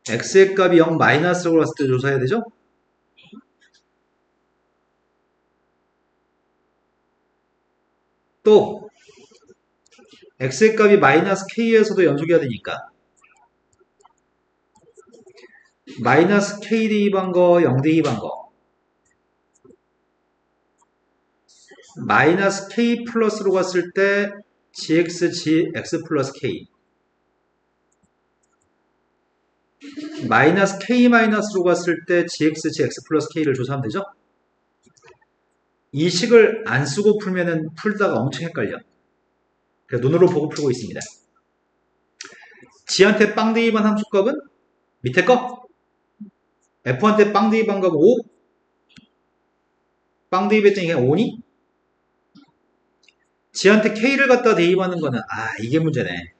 x의 값이 0 마이너스로 갔을 때 조사해야 되죠? 또 x의 값이 마이너스 k에서도 연속이어야 되니까 마이너스 k 대입한 거 0 대입한 거 마이너스 k 플러스로 갔을 때 gx, gx 플러스 k 마이너스 k 마이너스로 갔을 때 gx, gx 플러스 k를 조사하면 되죠? 이 식을 안 쓰고 풀면은 풀다가 엄청 헷갈려. 그래서 눈으로 보고 풀고 있습니다. g한테 빵 대입한 함수값은 밑에 거 f한테 빵 대입한 값은 5 빵 대입했더니 그냥 5니? g한테 k를 갖다 대입하는 거는 이게 문제네.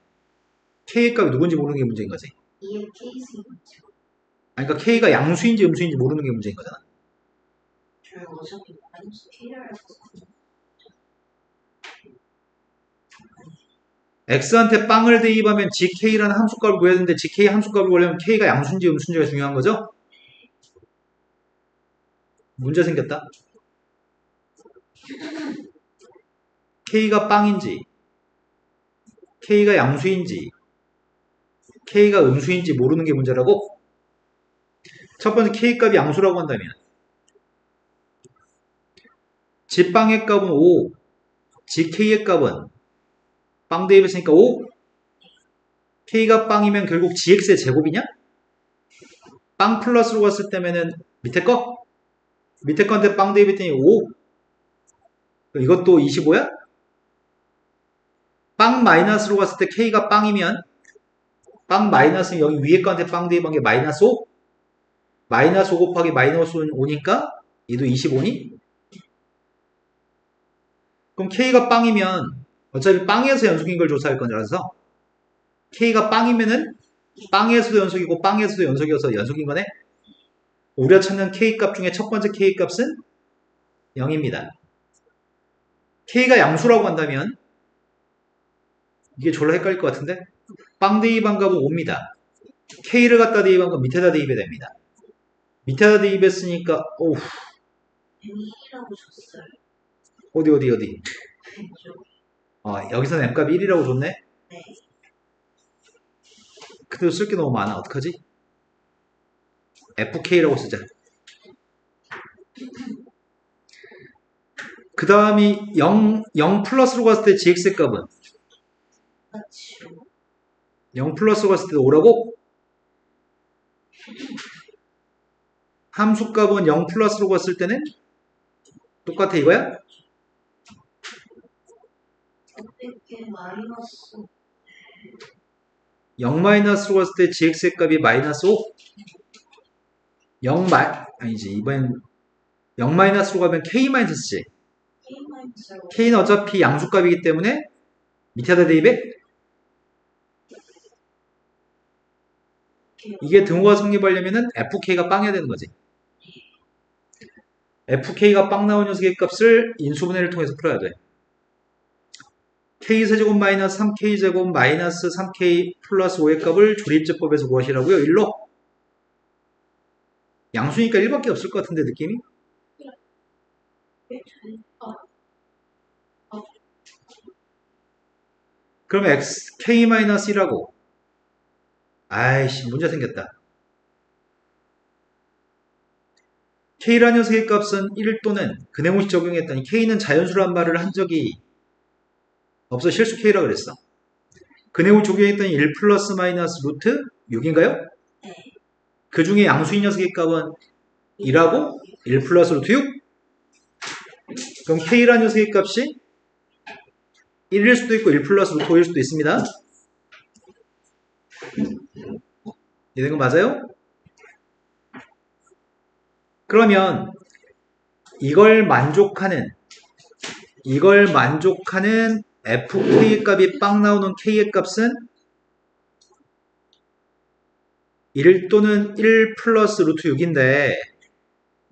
k의 값이 누군지 모르는 게 문제인 거지. 이게 케이스인 거죠. 그러니까 k가 양수인지 음수인지 모르는 게 문제인 거잖아. 저는 어차피 마이너스 K를 해서 x한테 빵을 대입하면 gk라는 함수값을 구해야 되는데 gk 함수값을 구하려면 k가 양수인지 음수인지가 중요한 거죠? 문제 생겼다. k가 빵인지 k가 양수인지 k가 음수인지 모르는 게 문제라고? 첫 번째 k값이 양수라고 한다면 g빵의 값은 5, gk의 값은 빵 대입했으니까 5, k가 빵이면 결국 gx의 제곱이냐? 빵 플러스로 갔을 때면은 밑에 건데 빵 대입했더니 5, 이것도 25야? 빵 마이너스로 갔을 때 k가 빵이면 빵 마이너스는 여기 위에 건데 빵 대입한 게 마이너스 5? 마이너스 5 곱하기 마이너스 5니까 얘도 25니? 그럼 k가 빵이면 어차피 빵에서 연속인 걸 조사할 거라서 k가 빵이면은 빵에서도 연속이고 빵에서도 연속이어서 연속인 거네? 우리가 찾는 k값 중에 첫 번째 k값은 0입니다. k가 양수라고 한다면 이게 졸라 헷갈릴 것 같은데 빵 대입한 값은 5입니다. k를 갖다 대입한 건 밑에다 대입해야 됩니다. 밑에다 대입했으니까 오우 M이라고 줬어요. 어디 왼쪽. 여기서는 m값 1이라고 줬네? 네. 그대로 쓸 게 너무 많아. 어떡하지? fk라고 쓰자. 그 다음이 0 플러스로 갔을 때 gx의 값은? 맞죠. 0 플러스로 갔을 때 5라고? 함수 값은 0 플러스로 갔을 때는? 똑같아 이거야? 어떻게 마이너스 0 마이너스로 갔을 때 gx의 값이 마이너스 5? 아니지 이번엔 0 마이너스로 가면 k 마이너스지. K 마이너스라고 k는 어차피 양수값이기 때문에 밑에다 대입해? 이게 등호가 성립하려면은 fk가 빵해야 되는 거지. fk가 빵 나온 녀석의 값을 인수분해를 통해서 풀어야 돼. k세제곱 마이너스 3k제곱 마이너스 3k 플러스 5의 값을 조립제법에서 구하시라고요. 1로? 양수니까 1밖에 없을 것 같은데 느낌이? 그러면 k-1하고 아이씨 문제 생겼다. k라는 녀석의 값은 1 또는 근해공식 적용했더니 k는 자연수란 말을 한 적이 없어. 실수 k라 그랬어. 근해공식 적용했더니 1 플러스 마이너스 루트 6인가요? 네. 그 중에 양수인 녀석의 값은 1하고 1 플러스 루트 6? 그럼 k라는 녀석의 값이 1일 수도 있고 1 플러스 루트 5일 수도 있습니다. 이런 거 맞아요? 그러면 이걸 만족하는 fk의 값이 빵 나오는 k의 값은 1 또는 1 플러스 루트 6인데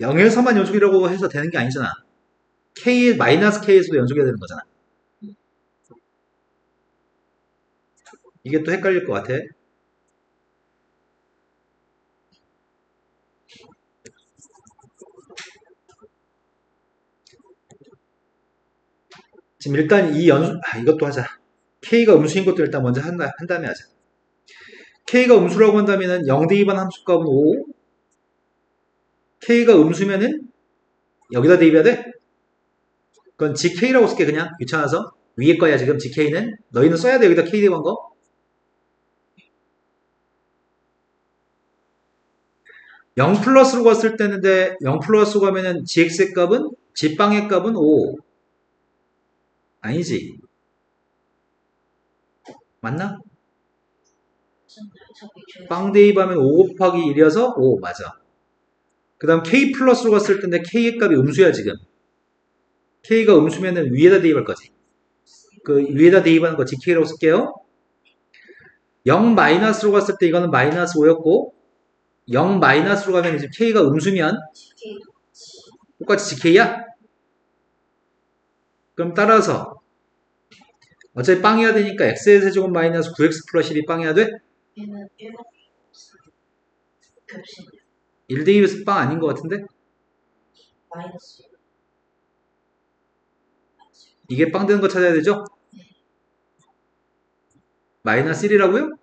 0에서만 연속이라고 해서 되는 게 아니잖아. 마이너스 k에서도 연속해야 되는 거잖아. 이게 또 헷갈릴 것 같아. 지금 일단 이것도 하자. k가 음수인 것도 일단 먼저 한 다음에 하자. k가 음수라고 한다면은 0 대입한 함수값은 5. k가 음수면은 여기다 대입해야 돼? 그건 gk라고 쓸게 그냥 귀찮아서. 위에 거야 지금 gk는. 너희는 써야 돼 여기다 k 대입한 거. 0 플러스로 갔을 때인데 0 플러스로 가면은 gx의 값은 g빵의 값은 5. 아니지. 맞나? 빵 대입하면 5 곱하기 1이어서 5 맞아. 그 다음 k 플러스로 갔을 텐데 k의 값이 음수야 지금. k가 음수면은 위에다 대입할 거지. 그 위에다 대입하는 거 gk라고 쓸게요. 0 마이너스로 갔을 때 이거는 마이너스 5였고 0 마이너스로 가면 이제 k가 음수면 GK 똑같이 gk야? 그럼 따라서 어차피 빵이야 되니까 x의 세제곱 마이너스 9x 플러스 10이 빵이야 돼? 얘는 1번 겹친 1 대입에서 빵 아닌 것 같은데? 마이너스 이게 빵 되는 거 찾아야 되죠? 마이너스 1이라고요?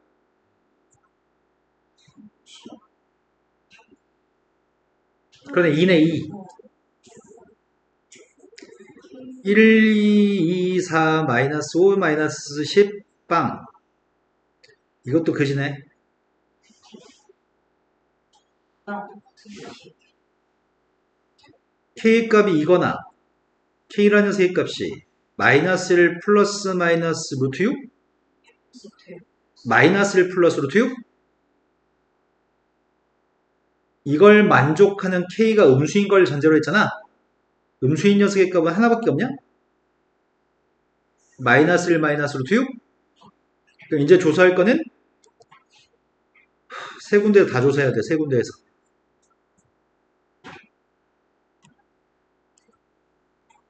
그러네 2네 2. 1, 2, 4, 마이너스 5, 마이너스 10, 빵. 이것도 그지네. 빵 k 값이 이거나 k라는 세 값이 마이너스 1 플러스 마이너스 루트 6? 마이너스 1 플러스 루트 6? 이걸 만족하는 k가 음수인 걸 전제로 했잖아. 음수인 녀석의 값은 하나밖에 없냐? 마이너스 1 마이너스 루트 6? 그럼 이제 조사할 거는 세 군데에서 다 조사해야 돼. 세 군데에서.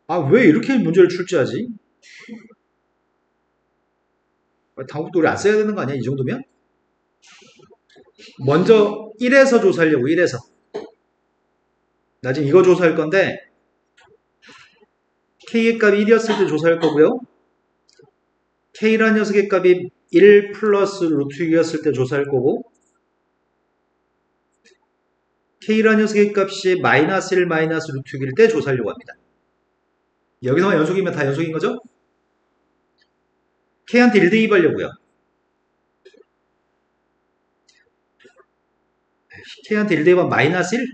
아, 왜 이렇게 문제를 출제하지? 다음부터 우리 안 써야 되는 거 아니야? 이 정도면? 먼저 1에서 조사하려고 1에서. 나 지금 이거 조사할 건데 k의 값이 1이었을 때 조사할 거고요. k라는 녀석의 값이 1 플러스 루트 6이었을 때 조사할 거고 k라는 녀석의 값이 마이너스 1 마이너스 루트 6일 때 조사하려고 합니다. 여기서만 연속이면 다 연속인 거죠? k한테 1 대입하려고요. k한테 1 대입하면 마이너스 1?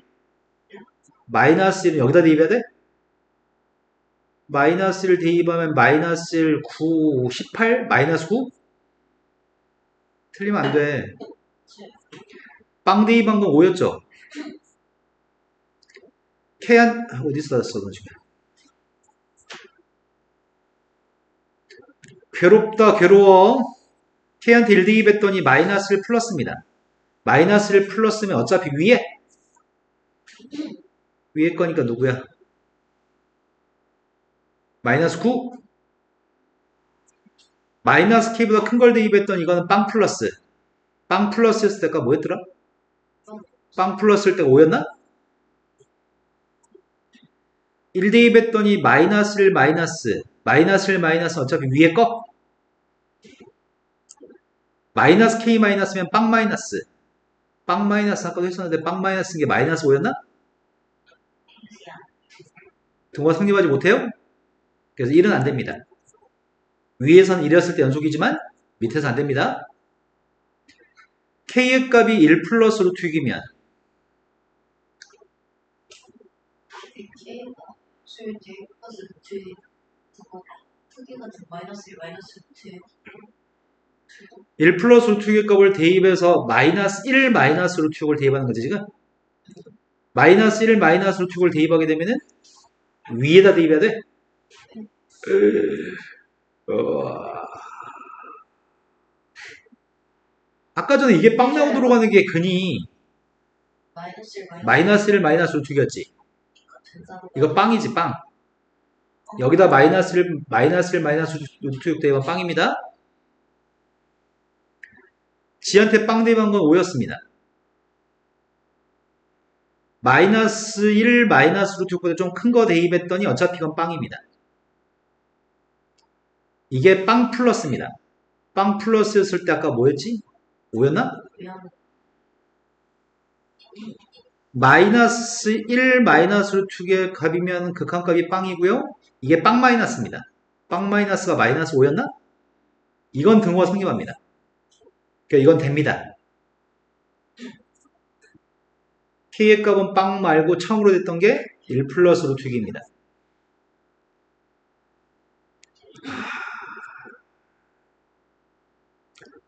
마이너스 1은 여기다 대입해야 돼? 마이너스 1 대입하면 마이너스 1, 9, 18? 마이너스 9? 틀리면 안 돼. 빵 대입한 건 5였죠? 어디서 났어, 너 지금? 괴롭다, 괴로워. k한테 1 대입했더니 마이너스 1 플러스입니다. 마이너스 1 플러스면 어차피 위에 거니까 누구야? 마이너스 9? 마이너스 k보다 큰 걸 대입했더니 이거는 빵 플러스. 빵 플러스였을 때가 뭐였더라? 빵 플러스일 때가 5였나? 1 대입했더니 마이너스 1 마이너스. 마이너스 1 마이너스는 어차피 위에 거? 마이너스 k 마이너스면 빵 마이너스. 빵 마이너스 아까도 했었는데 빵 마이너스인 게 마이너스 5였나? 등호가 성립하지 못해요? 그래서 1은 안 됩니다. 위에서는 1이었을 때 연속이지만 밑에서 안 됩니다. k의 값이 1 플러스 루트 6이면 K가 수일 때 플러스 루트 크기가 마이너스 1 마이너스 루트 1 플러스 루트 6의 값을 대입해서 마이너스 1 마이너스 루트 6을 대입하는 거지 지금? 마이너스 1 마이너스 루트 6을 대입하게 되면은 위에다 대입해야 돼? 아까 전에 이게 빵 나오도록 하는 게 근이 마이너스 1 마이너스 1 마이너스 루트 6이었지. 된다고 이거 빵이지 빵. 여기다 마이너스 1 마이너스 루트 6 대입하면 빵입니다. 지한테 빵 대입한 건 5였습니다. 마이너스 1 마이너스 루트 6보다 좀 큰 거 대입했더니 어차피 이건 빵입니다. 이게 빵 플러스입니다. 빵 플러스였을 때 아까 뭐였지? 5였나? 마이너스 1 마이너스 루트 6의 값이면 극한값이 빵이고요. 이게 빵 마이너스입니다. 빵 마이너스가 마이너스 5였나? 이건 등호가 성립합니다. 그러니까 이건 됩니다. k의 값은 빵 말고 처음으로 됐던 게 1 플러스 루트 6입니다.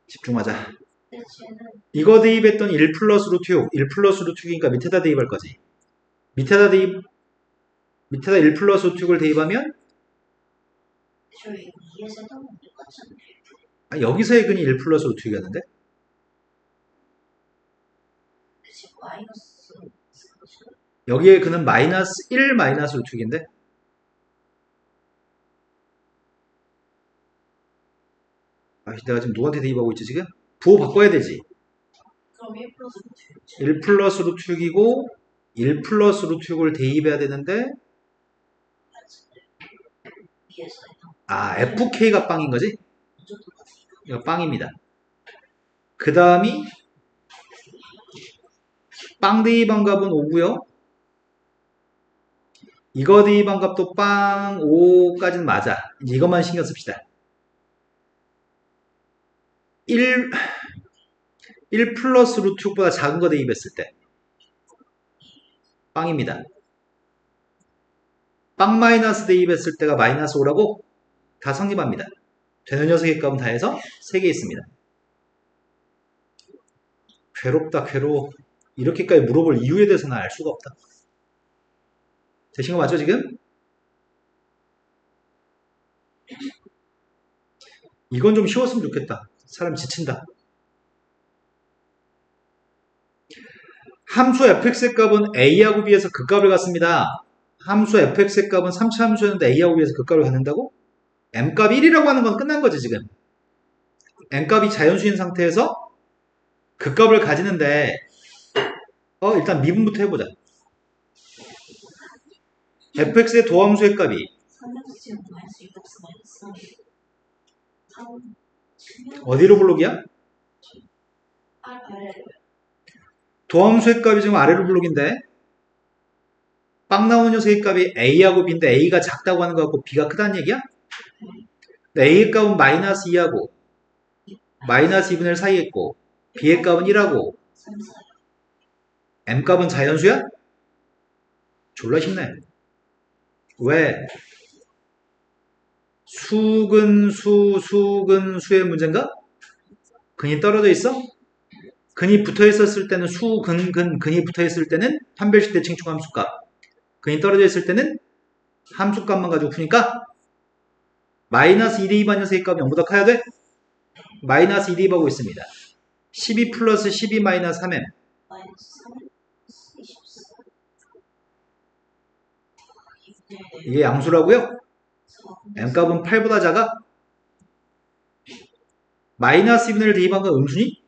집중하자. 이거 대입했더니 1 플러스 루트 6, 1 플러스 루트 6이니까 밑에다 대입할 거지. 밑에다 1 플러스 루트 6을 대입하면 저희 2에서 하면 똑같이 여기서의 근이 1 플러스 루트 6이었는데 지금 마이너스 여기에 그는 마이너스 1 마이너스 루트 6인데 내가 지금 누구한테 대입하고 있지 지금? 부호 바꿔야 되지. 그럼 1 플러스 1 플러스 루트 6이고 1 플러스 루트 6을 대입해야 되는데 위에서 FK가 빵인 거지? 먼저 똑같으니까 이거 빵입니다. 그 다음이 빵 대입한 값은 5고요. 이거 대입한 값도 빵 5까지는 맞아. 이제 이것만 신경 씁시다. 1 플러스 루트 6보다 작은 거 대입했을 때 빵입니다. 빵 마이너스 대입했을 때가 마이너스 5라고 다 성립합니다. 되는 녀석의 값은 다 해서 3개 있습니다. 괴롭다 괴로워. 이렇게까지 물어볼 이유에 대해서는 알 수가 없다. 되신 거 맞죠 지금? 이건 좀 쉬웠으면 좋겠다. 사람 지친다. 함수 fx의 값은 a하고 b에서 극값을 갖습니다. 함수 fx의 값은 3차 함수였는데 a하고 b에서 극값을 갖는다고? m값 1이라고 하는 건 끝난 거지 지금. m값이 자연수인 상태에서 극값을 가지는데 일단 미분부터 해보자. fx의 도함수의 값이 3x 제곱 마이너스 6x 마이너스 3 어디로 블록이야? 아래 도함수의 값이 지금 아래로 블록인데 빵 나오는 녀석의 값이 a하고 b인데 a가 작다고 하는 거 같고 b가 크다는 얘기야? 근데 a의 값은 마이너스 2하고 마이너스 2분의 1 사이에 있고 b의 값은 1하고 3, 4 m 값은 자연수야? 졸라 쉽네. 왜? 수근수의 문제인가? 근이 떨어져 있어? 근이 붙어 있었을 때는 근이 붙어 있을 때는 판별식 대칭 초함수값. 근이 떨어져 있을 때는 함수값만 가지고 푸니까 마이너스 2 대입한 녀석의 값이 0보다 커야 돼? 마이너스 2 대입하고 있습니다. 12 플러스 12 마이너스 3m. 마이너스 3 24 이게 양수라고요? m값은 8보다 작아? 마이너스 2분의 1 대입한 건 음수니?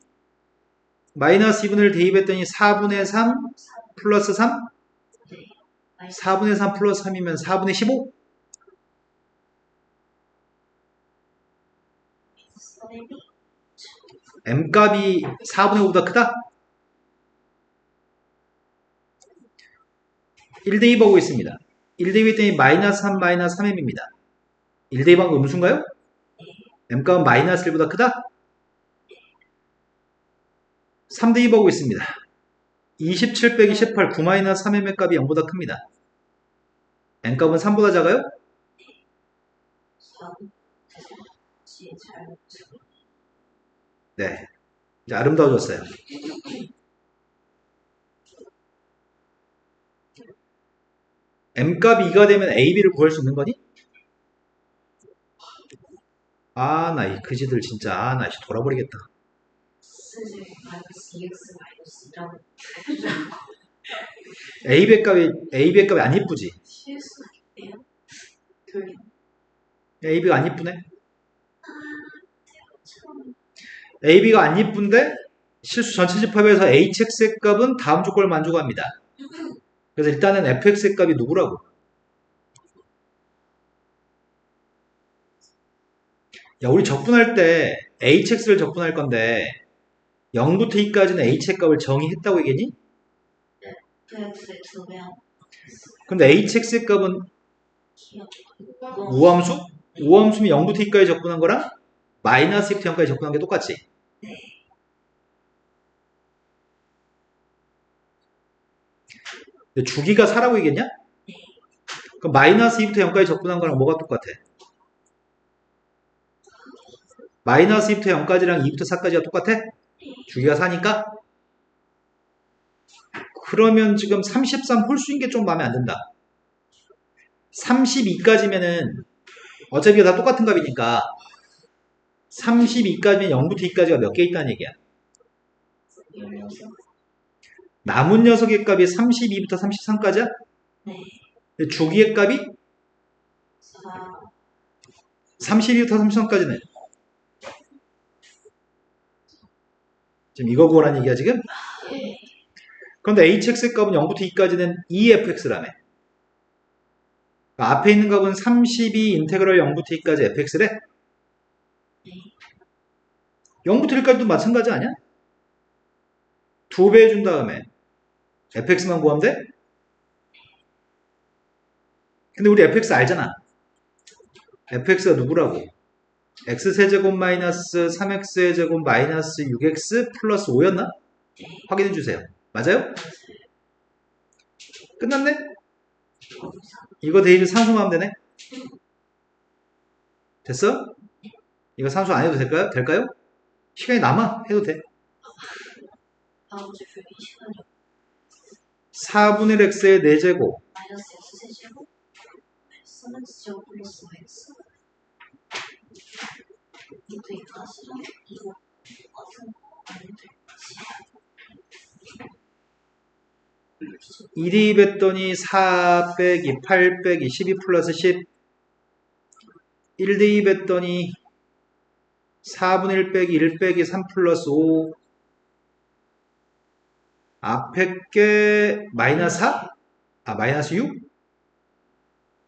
마이너스 2분의 1 대입했더니 4분의 3 플러스 3? 4분의 3 플러스 3이면 4분의 15? m값이 4분의 5보다 크다? 1 대입하고 있습니다. 1 대입했더니 마이너스 3 마이너스 3m입니다. 1 대입한 거 음수인가요? m값은 마이너스 1보다 크다? 3 대입하고 있습니다. 27 빼기 18 9 마이너스 3m의 값이 0보다 큽니다. m값은 3보다 작아요? 4 잘 네. 이제 아름다워졌어요. m값이 2가 되면 ab를 구할 수 있는 거니? 나 이 그지들 진짜 나 돌아버리겠다. 쓰지 마이너스 2x 마이너스 2라고 ab의 값이 안 이쁘지? 실수가 있대요. 돌림 ab가 안 이쁘네? ab가 안 이쁜데 실수 전체 집합에서 hx의 값은 다음 조건을 만족합니다. 그래서 일단은 fx의 값이 누구라고? 야, 우리 적분할 때 hx를 적분할 건데 0부터 2까지는 h의 값을 정의했다고 얘기했니? fx의 2배야. 근데 hx의 값은 기억 우함수? 우함수면 0부터 2까지 적분한 거랑 마이너스 2부터 0까지 적분한 게 똑같지? 근데 주기가 4라고 얘기했냐? 그럼 마이너스 2부터 0까지 적분한 거랑 뭐가 똑같아? 마이너스 2부터 0까지랑 2부터 4까지가 똑같아? 주기가 4니까? 그러면 지금 33 홀수인 게 좀 마음에 안 든다. 32까지면은 어차피 다 똑같은 값이니까 32까지면 0부터 2까지가 몇 개 있다는 얘기야. 16 남은 녀석의 값이 32부터 33까지야? 네. 주기의 값이 4 32부터 33까지는 지금 이거 구하라는 얘기야 지금? 예. 그런데 hx의 값은 0부터 2까지는 2fx라며. 앞에 있는 값은 32 인테그럴 0부터 2까지 fx래? 0부터 1까지도 마찬가지 아니야? 2배 해준 다음에 fx만 구하면 돼? 근데 우리 fx 알잖아. fx가 누구라고? x세제곱 마이너스 3x의 제곱 마이너스 6x 플러스 5였나? 확인해 주세요. 맞아요? 끝났네? 이거 대입을 산수만 하면 되네? 됐어? 이거 산수 안 해도 될까요? 될까요? 시간이 남아. 해도 돼. 다음 주 교육 시간이 4분의 1x의 4제곱 마이너스 x 세제곱 마이너스 제곱 플러스 x 이것도 이까지랑 이거 똑같은 1 대입했더니 4 빼기 8 빼기 12 플러스 10 1 대입했더니 4분의 1 빼기 1 빼기 3 플러스 5 앞에 게 마이너스 4? 아 마이너스 6?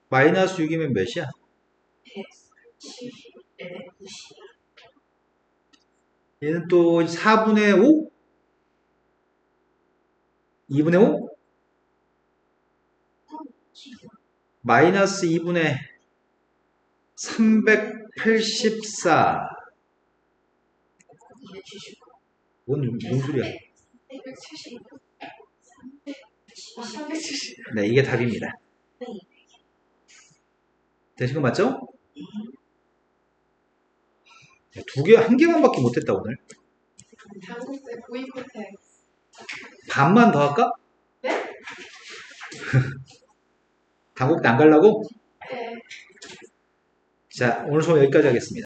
마이너스 6이면 몇이야? 170에 90 얘는 또 4분의 5? 2분의 5? 마이너스 2분의 384 270 뭔 소리야? 170. 370. 네 이게 답입니다. 되신 거 맞죠? 두 개, 한 개만밖에 못했다 오늘. 당국세 구입 호텔. 반만 더 할까? 네? 당국대 안 가려고? 네. 자 오늘 수업 여기까지 하겠습니다.